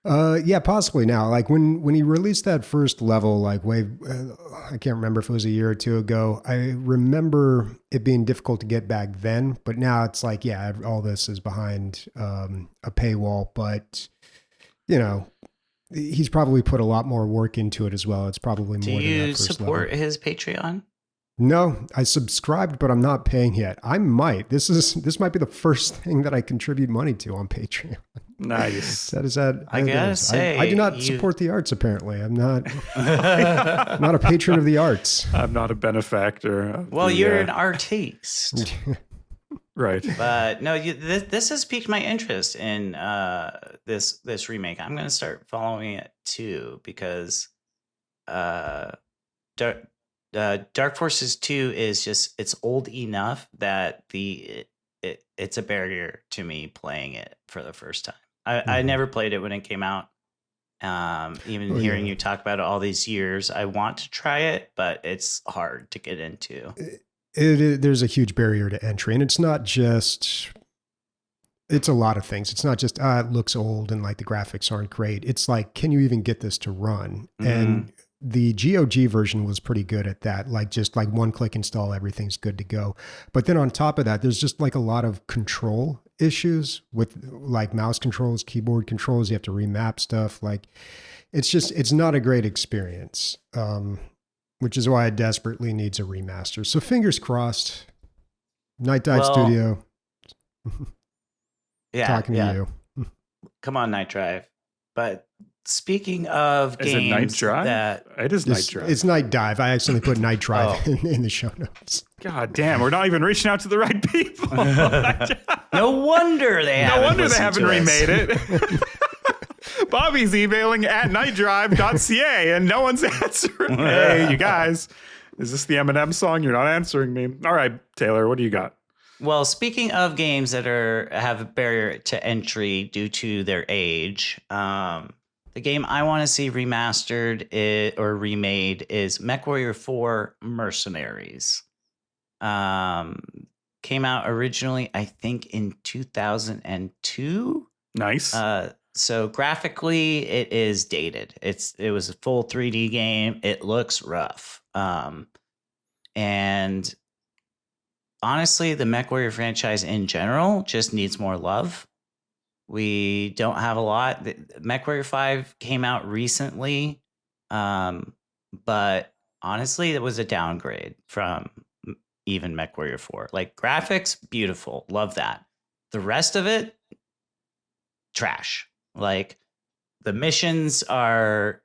Yeah, possibly now. Like when he released that first level, I can't remember if it was a year or two ago. I remember it being difficult to get back then, but now it's like, yeah, all this is behind a paywall. But he's probably put a lot more work into it as well. It's probably more. Do you than that first support level. his Patreon? No, I subscribed, but I'm not paying yet. I might. This might be the first thing that I contribute money to on Patreon. Nice. I gotta say, I do not support the arts. Apparently, I'm not. I'm not a patron of the arts. I'm not a benefactor. You're an artiste, right? But no, this has piqued my interest in this remake. I'm gonna start following it too because Dark Forces 2 is it's old enough that it's a barrier to me playing it for the first time. I never played it when it came out. Even hearing you talk about it all these years, I want to try it, but it's hard to get into. There's a huge barrier to entry, and it's not just. It's a lot of things. It's not just it looks old and the graphics aren't great. It's can you even get this to run? And the GOG version was pretty good at that. Just one click install, everything's good to go. But then on top of that, there's just a lot of control issues with mouse controls, keyboard controls. You have to remap stuff. It's not a great experience, which is why it desperately needs a remaster. So fingers crossed. Nightdive Studio. Talking to you. Come on, Nightdive. But speaking of games, it is Nightdive. It's Nightdive. I accidentally put Nightdive in the show notes. God damn, we're not even reaching out to the right people. No wonder they haven't remade it. Bobby's emailing at nightdive.ca and no one's answering. Hey, you guys, is this the Eminem song? You're not answering me. All right, Taylor, what do you got? Well, speaking of games that have a barrier to entry due to their age, the game I want to see remastered or remade is Mechwarrior 4 Mercenaries. Came out originally, I think, in 2002. Nice. So graphically, it is dated. It was a full 3D game. It looks rough. And honestly, the Mechwarrior franchise in general just needs more love. We don't have a lot. Mechwarrior 5 came out recently, but honestly, it was a downgrade from even Mechwarrior 4. Like, graphics, beautiful. Love that. The rest of it, trash. Like, the missions are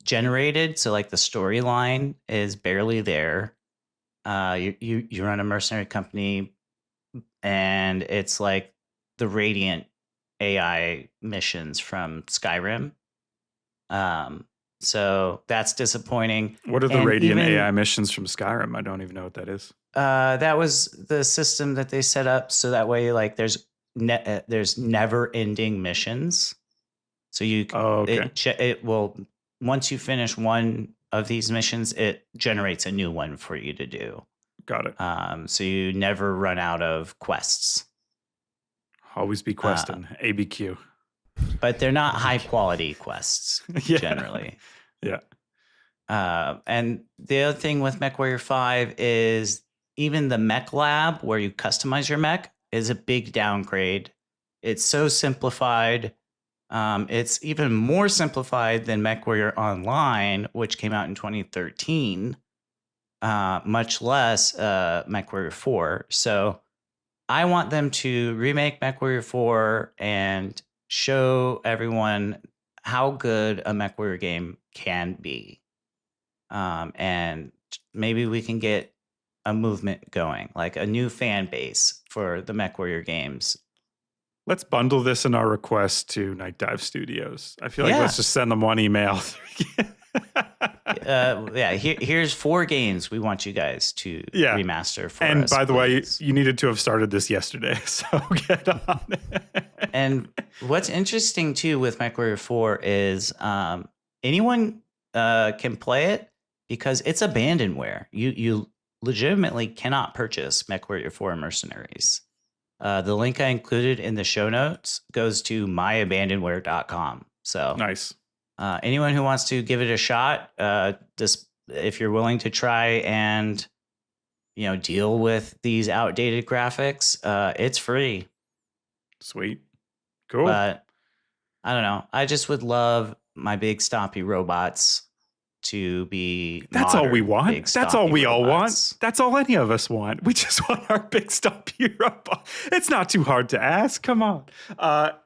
generated, so like the storyline is barely there. You run a mercenary company, and it's like the Radiant AI missions from Skyrim. So that's disappointing. What are the Radiant AI missions from Skyrim? I don't even know what that is. That was the system that they set up, so that way, like, there's never-ending missions. So it will, once you finish one of these missions, it generates a new one for you to do. Got it. So you never run out of quests. Always be questing. ABQ. But they're not high-quality quests, generally. Yeah. And the other thing with Mechwarrior 5 is even the mech lab, where you customize your mech, is a big downgrade. It's so simplified. It's even more simplified than Mechwarrior Online, which came out in 2013, much less Mechwarrior 4. So I want them to remake Mechwarrior 4 and show everyone how good a Mechwarrior game can be. And maybe we can get a movement going, like a new fan base for the Mechwarrior games. Let's bundle this in our request to Nightdive Studios. I feel like let's just send them one email. Here's 4 games we want you guys to remaster for us. And by the way, you needed to have started this yesterday, so get on it. And what's interesting too with Mechwarrior 4 is anyone can play it because it's abandonware. You legitimately cannot purchase Mechwarrior 4 Mercenaries. The link I included in the show notes goes to myabandonware.com. So nice. Anyone who wants to give it a shot, just if you're willing to try and deal with these outdated graphics, it's free. Sweet. Cool. But I don't know. I just would love my big stompy robots to be That's all we want. That's all we all want. That's all any of us want. We just want our big stompy robot. It's not too hard to ask. Come on.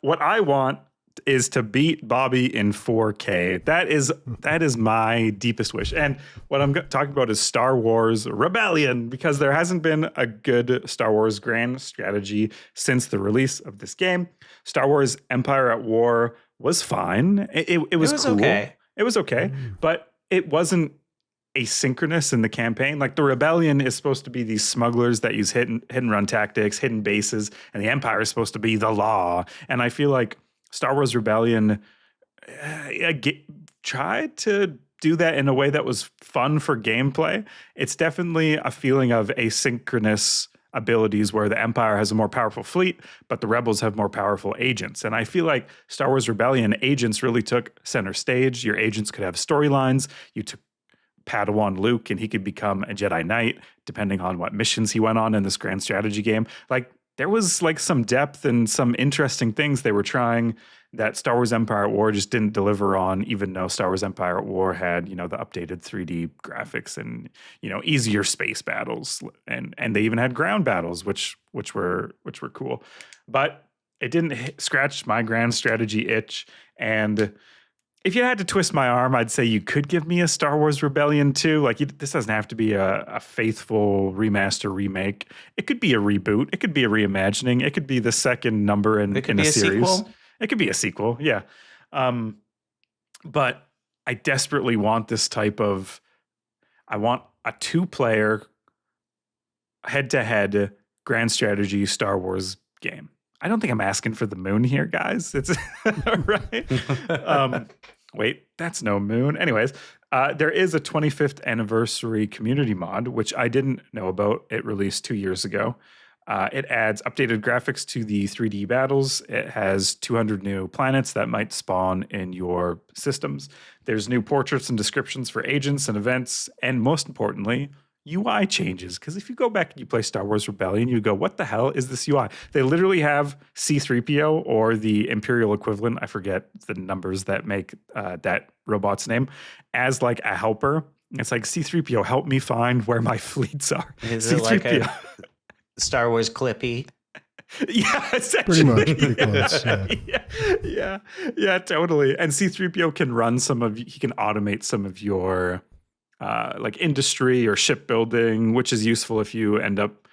What I want is to beat Bobby in 4K. That is my deepest wish. And what I'm talking about is Star Wars Rebellion, because there hasn't been a good Star Wars grand strategy since the release of this game. Star Wars Empire at War was fine. It was cool. Okay. It was okay, but it wasn't asynchronous in the campaign. Like, the Rebellion is supposed to be these smugglers that use hit and run tactics, hidden bases, and the Empire is supposed to be the law. And I feel like Star Wars Rebellion tried to do that in a way that was fun for gameplay. It's definitely a feeling of asynchronous abilities where the Empire has a more powerful fleet, but the Rebels have more powerful agents. And I feel like Star Wars Rebellion agents really took center stage. Your agents could have storylines. You took Padawan Luke and he could become a Jedi Knight depending on what missions he went on in this grand strategy game. Like, there was like some depth and some interesting things they were trying that Star Wars Empire at War just didn't deliver on, even though Star Wars Empire at War had, the updated 3D graphics and, easier space battles. And they even had ground battles, which were cool. But it didn't scratch my grand strategy itch. And if you had to twist my arm, I'd say you could give me a Star Wars Rebellion 2. Like, this doesn't have to be a faithful remaster remake. It could be a reboot. It could be a reimagining. It could be the second number in a series. Sequel. It could be a sequel, yeah. But I desperately want this type of. I want a 2-player head-to-head grand strategy Star Wars game. I don't think I'm asking for the moon here, guys. It's right. Wait, that's no moon. Anyways, there is a 25th anniversary community mod, which I didn't know about. It released 2 years ago. It adds updated graphics to the 3D battles. It has 200 new planets that might spawn in your systems. There's new portraits and descriptions for agents and events, and most importantly, UI changes. Because if you go back and you play Star Wars Rebellion, you go, what the hell is this UI? They literally have C-3PO or the Imperial equivalent, I forget the numbers that make that robot's name, as like a helper. It's like, C-3PO, help me find where my fleets are. Is C-3PO. it like a Star Wars Clippy? Yeah, essentially. Pretty close. Yeah, totally. And C-3PO can run he can automate some of your like industry or shipbuilding, which is useful if you end up,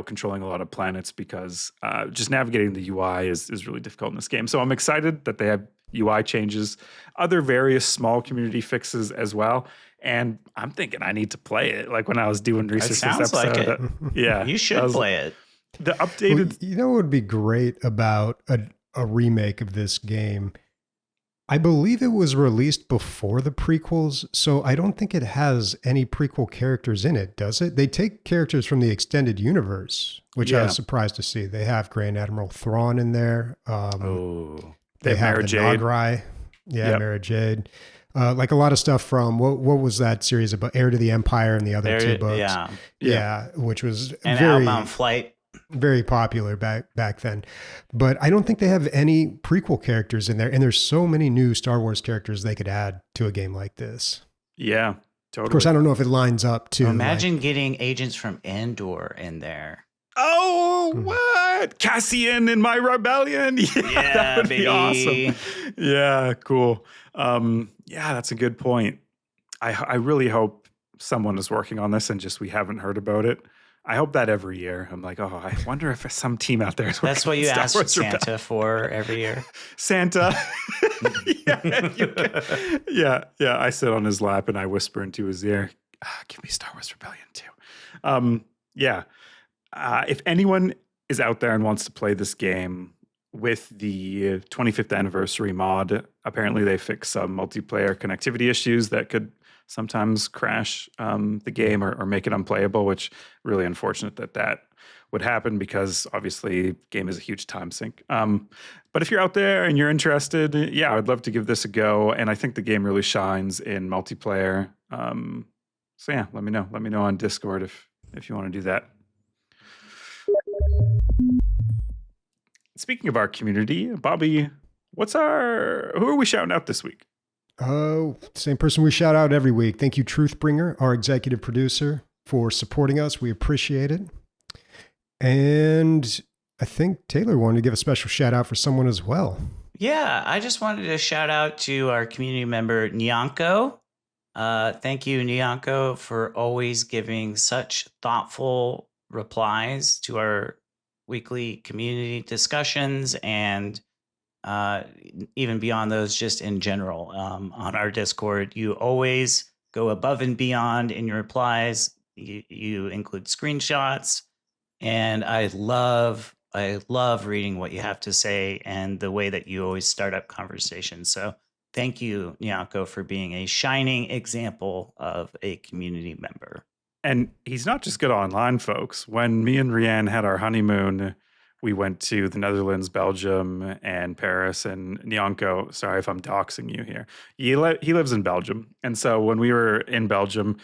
controlling a lot of planets, because just navigating the UI is really difficult in this game. So I'm excited that they have UI changes, other various small community fixes as well. And I'm thinking I need to play it. Like when I was doing research It sounds this episode, like it. Yeah, You should play it. The updated. Well, what would be great about a remake of this game? I believe it was released before the prequels, so I don't think it has any prequel characters in it, does it? They take characters from the extended universe, which I was surprised to see. They have Grand Admiral Thrawn in there. They have the Nograi. Yeah, Mara Jade. Like a lot of stuff from what was that series about? Heir to the Empire and the other two books. Yeah, which was Outbound Flight. Very popular back then. But I don't think they have any prequel characters in there. And there's so many new Star Wars characters they could add to a game like this. Yeah, totally. Of course, I don't know if it lines up to. Imagine getting agents from Endor in there. Oh, what? Cassian in my rebellion. Yeah, that would be awesome. Yeah, cool. Yeah, that's a good point. I really hope someone is working on this and just we haven't heard about it. I hope that every year. I'm like, oh, I wonder if some team out there is working. That's what you Star ask Wars Santa for every year. Santa. Yeah. I sit on his lap and I whisper into his ear, give me Star Wars Rebellion too. If anyone is out there and wants to play this game with the 25th anniversary mod, apparently they fixed some multiplayer connectivity issues that could sometimes crash the game or make it unplayable, which really unfortunate that would happen because obviously game is a huge time sink. But if you're out there and you're interested, yeah, I'd love to give this a go. And I think the game really shines in multiplayer. So yeah, let me know. Let me know on Discord if you want to do that. Speaking of our community, Bobby, who are we shouting out this week? Oh, same person we shout out every week. Thank you, Truthbringer, our executive producer, for supporting us. We appreciate it. And I think Taylor wanted to give a special shout out for someone as well. Yeah, I just wanted to shout out to our community member, Nyanko. Thank you, Nyanko, for always giving such thoughtful replies to our weekly community discussions and even beyond those, just in general, on our Discord. You always go above and beyond in your replies. You include screenshots, and I love reading what you have to say and the way that you always start up conversations. So thank you, Nyako, for being a shining example of a community member. And he's not just good online, folks. When me and Rianne had our honeymoon, we went to the Netherlands, Belgium, and Paris. And Nyonko, sorry if I'm doxing you here, he lives in Belgium. And so when we were in Belgium,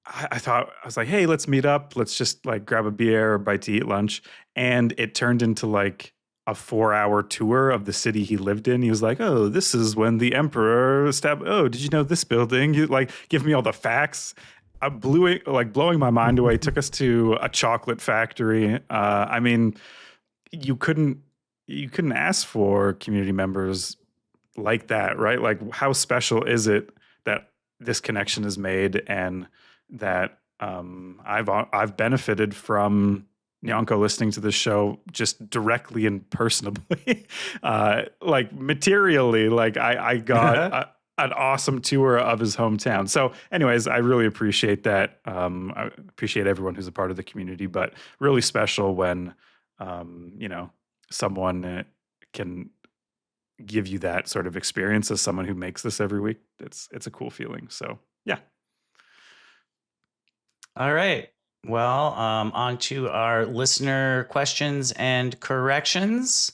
I was like, hey, let's meet up. Let's just like grab a beer or bite to eat lunch. And it turned into like a 4-hour tour of the city he lived in. He was like, oh, this is when the emperor oh, did you know this building? You like give me all the facts. Blowing my mind away. Took us to a chocolate factory. I mean, you couldn't ask for community members like that, right? Like, how special is it that this connection is made, and that I've benefited from Nyonko listening to this show just directly and personably, like materially, like I got an awesome tour of his hometown. So anyways, I really appreciate that. I appreciate everyone who's a part of the community, but really special when, someone can give you that sort of experience as someone who makes this every week. It's a cool feeling. So yeah. All right. Well, on to our listener questions and corrections.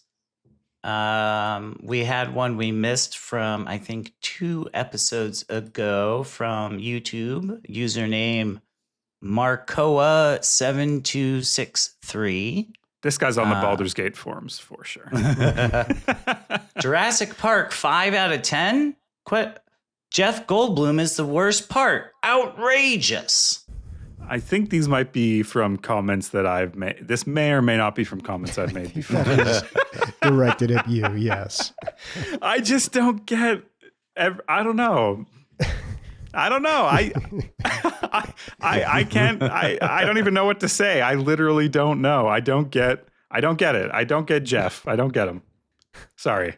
We had one we missed from, I think, 2 episodes ago from YouTube. Username Marcoa7263. This guy's on the Baldur's Gate forums for sure. Jurassic Park 5 out of 10? Jeff Goldblum is the worst part. Outrageous. I think these might be from comments that I've made. This may or may not be from comments I've made before. Directed at you, yes. I just don't get. I don't know. I can't. I don't even know what to say. I literally don't know. I don't get it. I don't get Jeff. I don't get him. Sorry.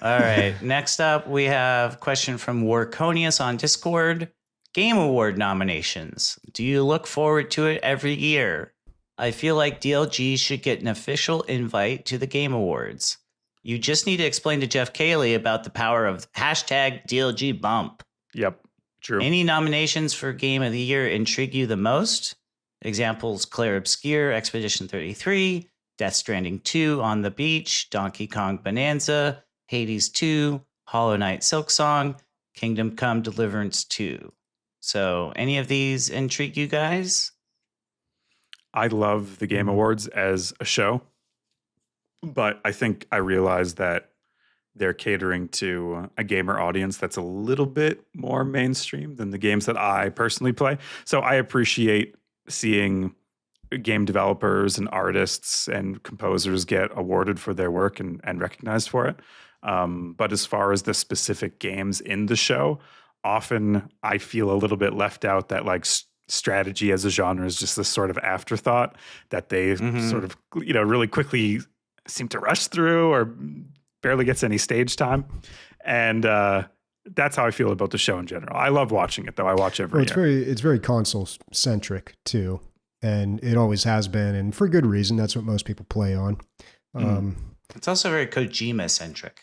All right. Next up, we have a question from Warconius on Discord. Game Award nominations. Do you look forward to it every year? I feel like DLG should get an official invite to the Game Awards. You just need to explain to Jeff Cayley about the power of hashtag DLG bump. Yep, true. Any nominations for Game of the Year intrigue you the most? Examples: Claire Obscure, Expedition 33, Death Stranding 2, On the Beach, Donkey Kong Bonanza, Hades 2, Hollow Knight Silksong, Kingdom Come Deliverance 2. So any of these intrigue you guys? I love the Game Awards as a show, but I think I realized that they're catering to a gamer audience that's a little bit more mainstream than the games that I personally play. So I appreciate seeing game developers and artists and composers get awarded for their work and recognized for it. But as far as the specific games in the show, often I feel a little bit left out, that like strategy as a genre is just this sort of afterthought that they sort of, really quickly seem to rush through or barely gets any stage time. And that's how I feel about the show in general. I love watching it though. I watch every year. It's very console centric too. And it always has been. And for good reason. That's what most people play on. It's also very Kojima centric.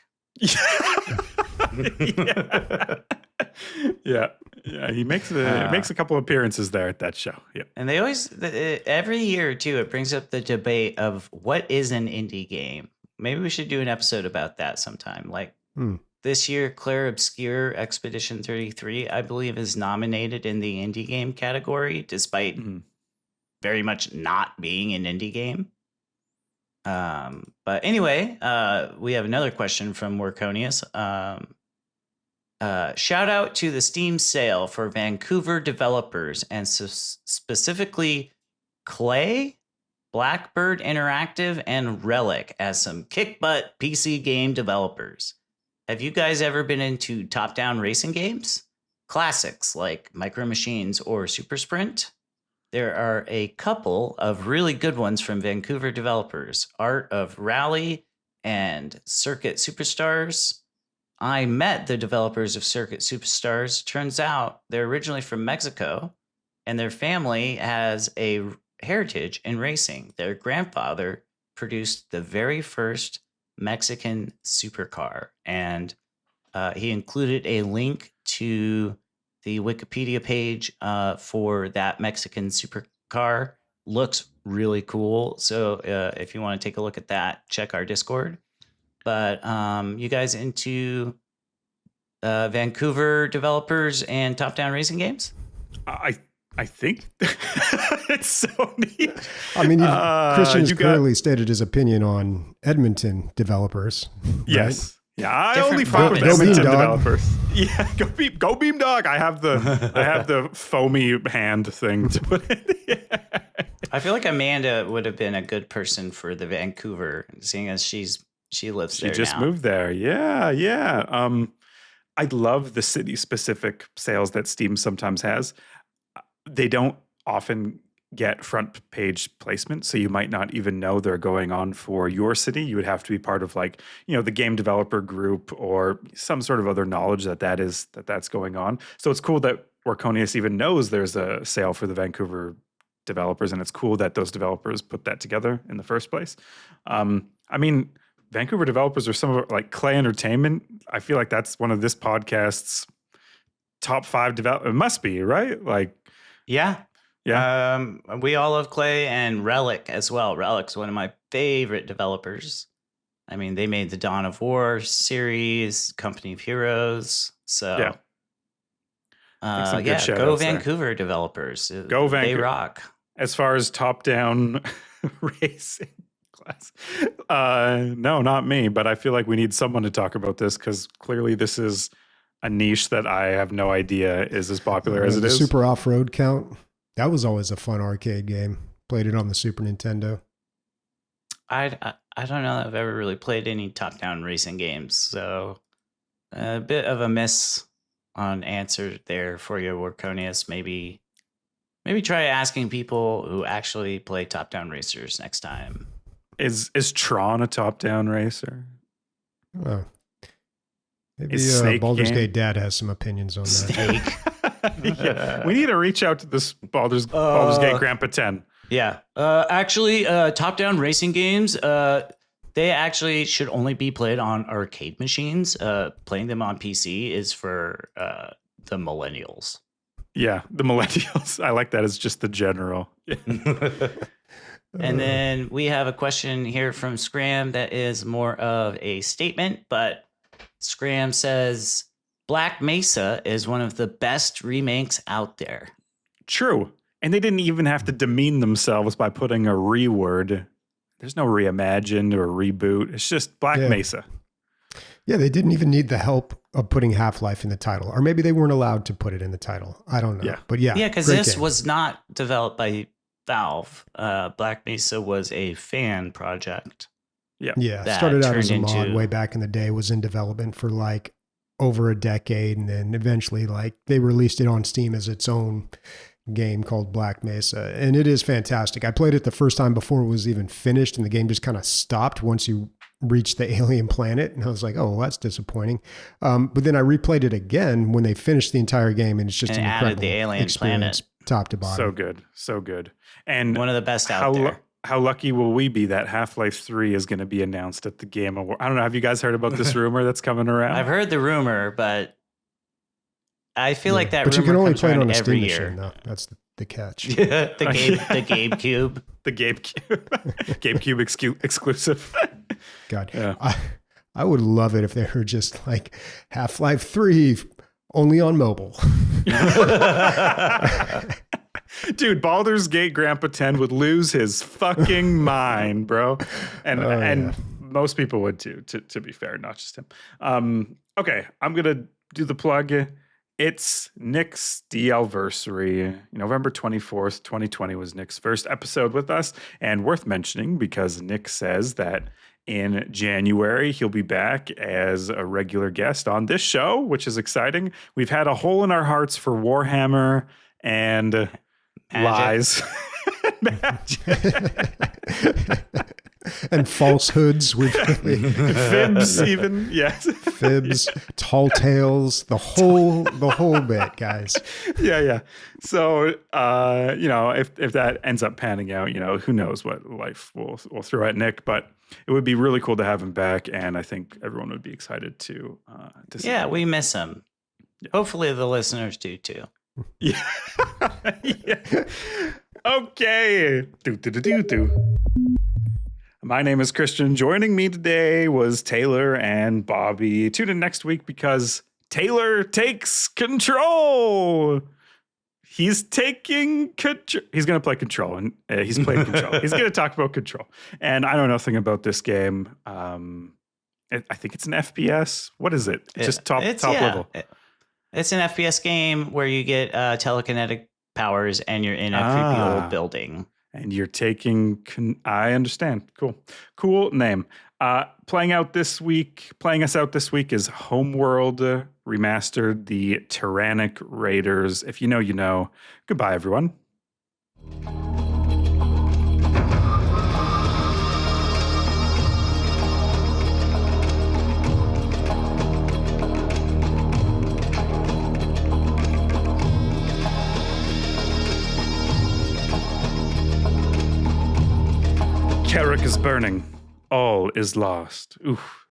Yeah. He makes a couple appearances there at that show. Yeah, and they always every year too. It brings up the debate of what is an indie game. Maybe we should do an episode about that sometime. Like this year, Claire Obscure Expedition 33, I believe, is nominated in the indie game category, despite very much not being an indie game. But anyway, we have another question from Warconius. Shout out to the Steam sale for Vancouver developers and specifically Clay, Blackbird Interactive, and Relic as some kick-butt PC game developers. Have you guys ever been into top-down racing games? Classics like Micro Machines or Super Sprint? There are a couple of really good ones from Vancouver developers, Art of Rally and Circuit Superstars. I met the developers of Circuit Superstars. Turns out they're originally from Mexico, and their family has a heritage in racing. Their grandfather produced the very first Mexican supercar, and he included a link to the Wikipedia page for that Mexican supercar. Looks really cool. So if you want to take a look at that, check our Discord. But you guys into Vancouver developers and top-down racing games? I think it's so neat. I mean, Christian has clearly stated his opinion on Edmonton developers. Yes. Right? Yeah, I only fuck with Edmonton developers. Yeah, go Beam Dog. I have the foamy hand thing to put in. Yeah. I feel like Amanda would have been a good person for the Vancouver, seeing as she lives there now. She just moved there. Yeah. I love the city specific sales that Steam sometimes has. They don't often get front page placement, so you might not even know they're going on for your city. You would have to be part of like, the game developer group or some sort of other knowledge that's going on. So it's cool that Orconius even knows there's a sale for the Vancouver developers, and it's cool that those developers put that together in the first place. I mean, Vancouver developers are some of like Clay Entertainment. I feel like that's one of this podcast's top 5 developers. It must be, right? Like, yeah. We all love Clay and Relic as well. Relic's one of my favorite developers. I mean, they made the Dawn of War series, Company of Heroes. So, go Vancouver there. Developers. Go Vancouver. They rock. As far as top-down racing class, no, not me. But I feel like we need someone to talk about this because clearly this is a niche that I have no idea is as popular as it is. The Super Off-Road count. That was always a fun arcade game. Played it on the Super Nintendo. I don't know that I've ever really played any top-down racing games, so a bit of a miss on answer there for you, Warconius. Maybe try asking people who actually play top-down racers next time. Is Tron a top-down racer? Oh. Maybe Baldur's Gate Dad has some opinions on that. Snake. Yeah. We need to reach out to this Baldur's Gate Grandpa 10. Yeah. Actually, top-down racing games, they actually should only be played on arcade machines. Playing them on PC is for the millennials. Yeah, the millennials. I like that as just the general. And then we have a question here from Scram that is more of a statement, but Scram says, Black Mesa is one of the best remakes out there. True. And they didn't even have to demean themselves by putting a reword. There's no reimagined or reboot. It's just Black Mesa. Yeah, they didn't even need the help of putting Half-Life in the title. Or maybe they weren't allowed to put it in the title. I don't know. Yeah. But yeah. Yeah, because this was not developed by Valve. Black Mesa was a fan project. Yeah. Yeah. Started out as a mod way back in the day, was in development for like over a decade, and then eventually like they released it on Steam as its own game called Black Mesa, and it is fantastic. I played it the first time before it was even finished, and the game just kind of stopped once you reached the alien planet, and I was like, oh, well, that's disappointing. But then I replayed it again when they finished the entire game, and it's just an incredible the alien experience, top to bottom. So good. And one of the best out there. How lucky will we be that Half-Life 3 is going to be announced at the Game Award? I don't know. Have you guys heard about this rumor that's coming around? I've heard the rumor, but I feel like that but rumor you can only comes play it on a every Steam year. machine, though. That's the catch. the GameCube. The GameCube exclusive. God. Yeah. I would love it if they were just like Half-Life 3 only on mobile. Dude, Baldur's Gate Grandpa 10 would lose his fucking mind, bro. And most people would too, to be fair, not just him. Okay, I'm going to do the plug. It's Nick's DLversary. November 24th, 2020 was Nick's first episode with us, and worth mentioning because Nick says that in January, he'll be back as a regular guest on this show, which is exciting. We've had a hole in our hearts for Warhammer and lies. And falsehoods. Fibs even. Yes. Fibs, tall tales, the whole bit, guys. Yeah. So, if that ends up panning out, who knows what life will throw at Nick, but it would be really cool to have him back. And I think everyone would be excited to see him. We miss him. Yeah. Hopefully the listeners do too. Yeah. Yeah. Okay. Do. My name is Christian. Joining me today was Taylor and Bobby. Tune in next week because Taylor takes control. He's taking control. He's going to play Control, and he's played Control. He's going to talk about Control. And I know nothing about this game. I think it's an FPS. What is it? Just top level. It's an FPS game where you get telekinetic powers and you're in a creepy old building. And you're taking, I understand. Cool name. Playing us out this week is Homeworld Remastered, the Tyrannic Raiders. If you know, you know. Goodbye, everyone. is burning. All is lost. Oof.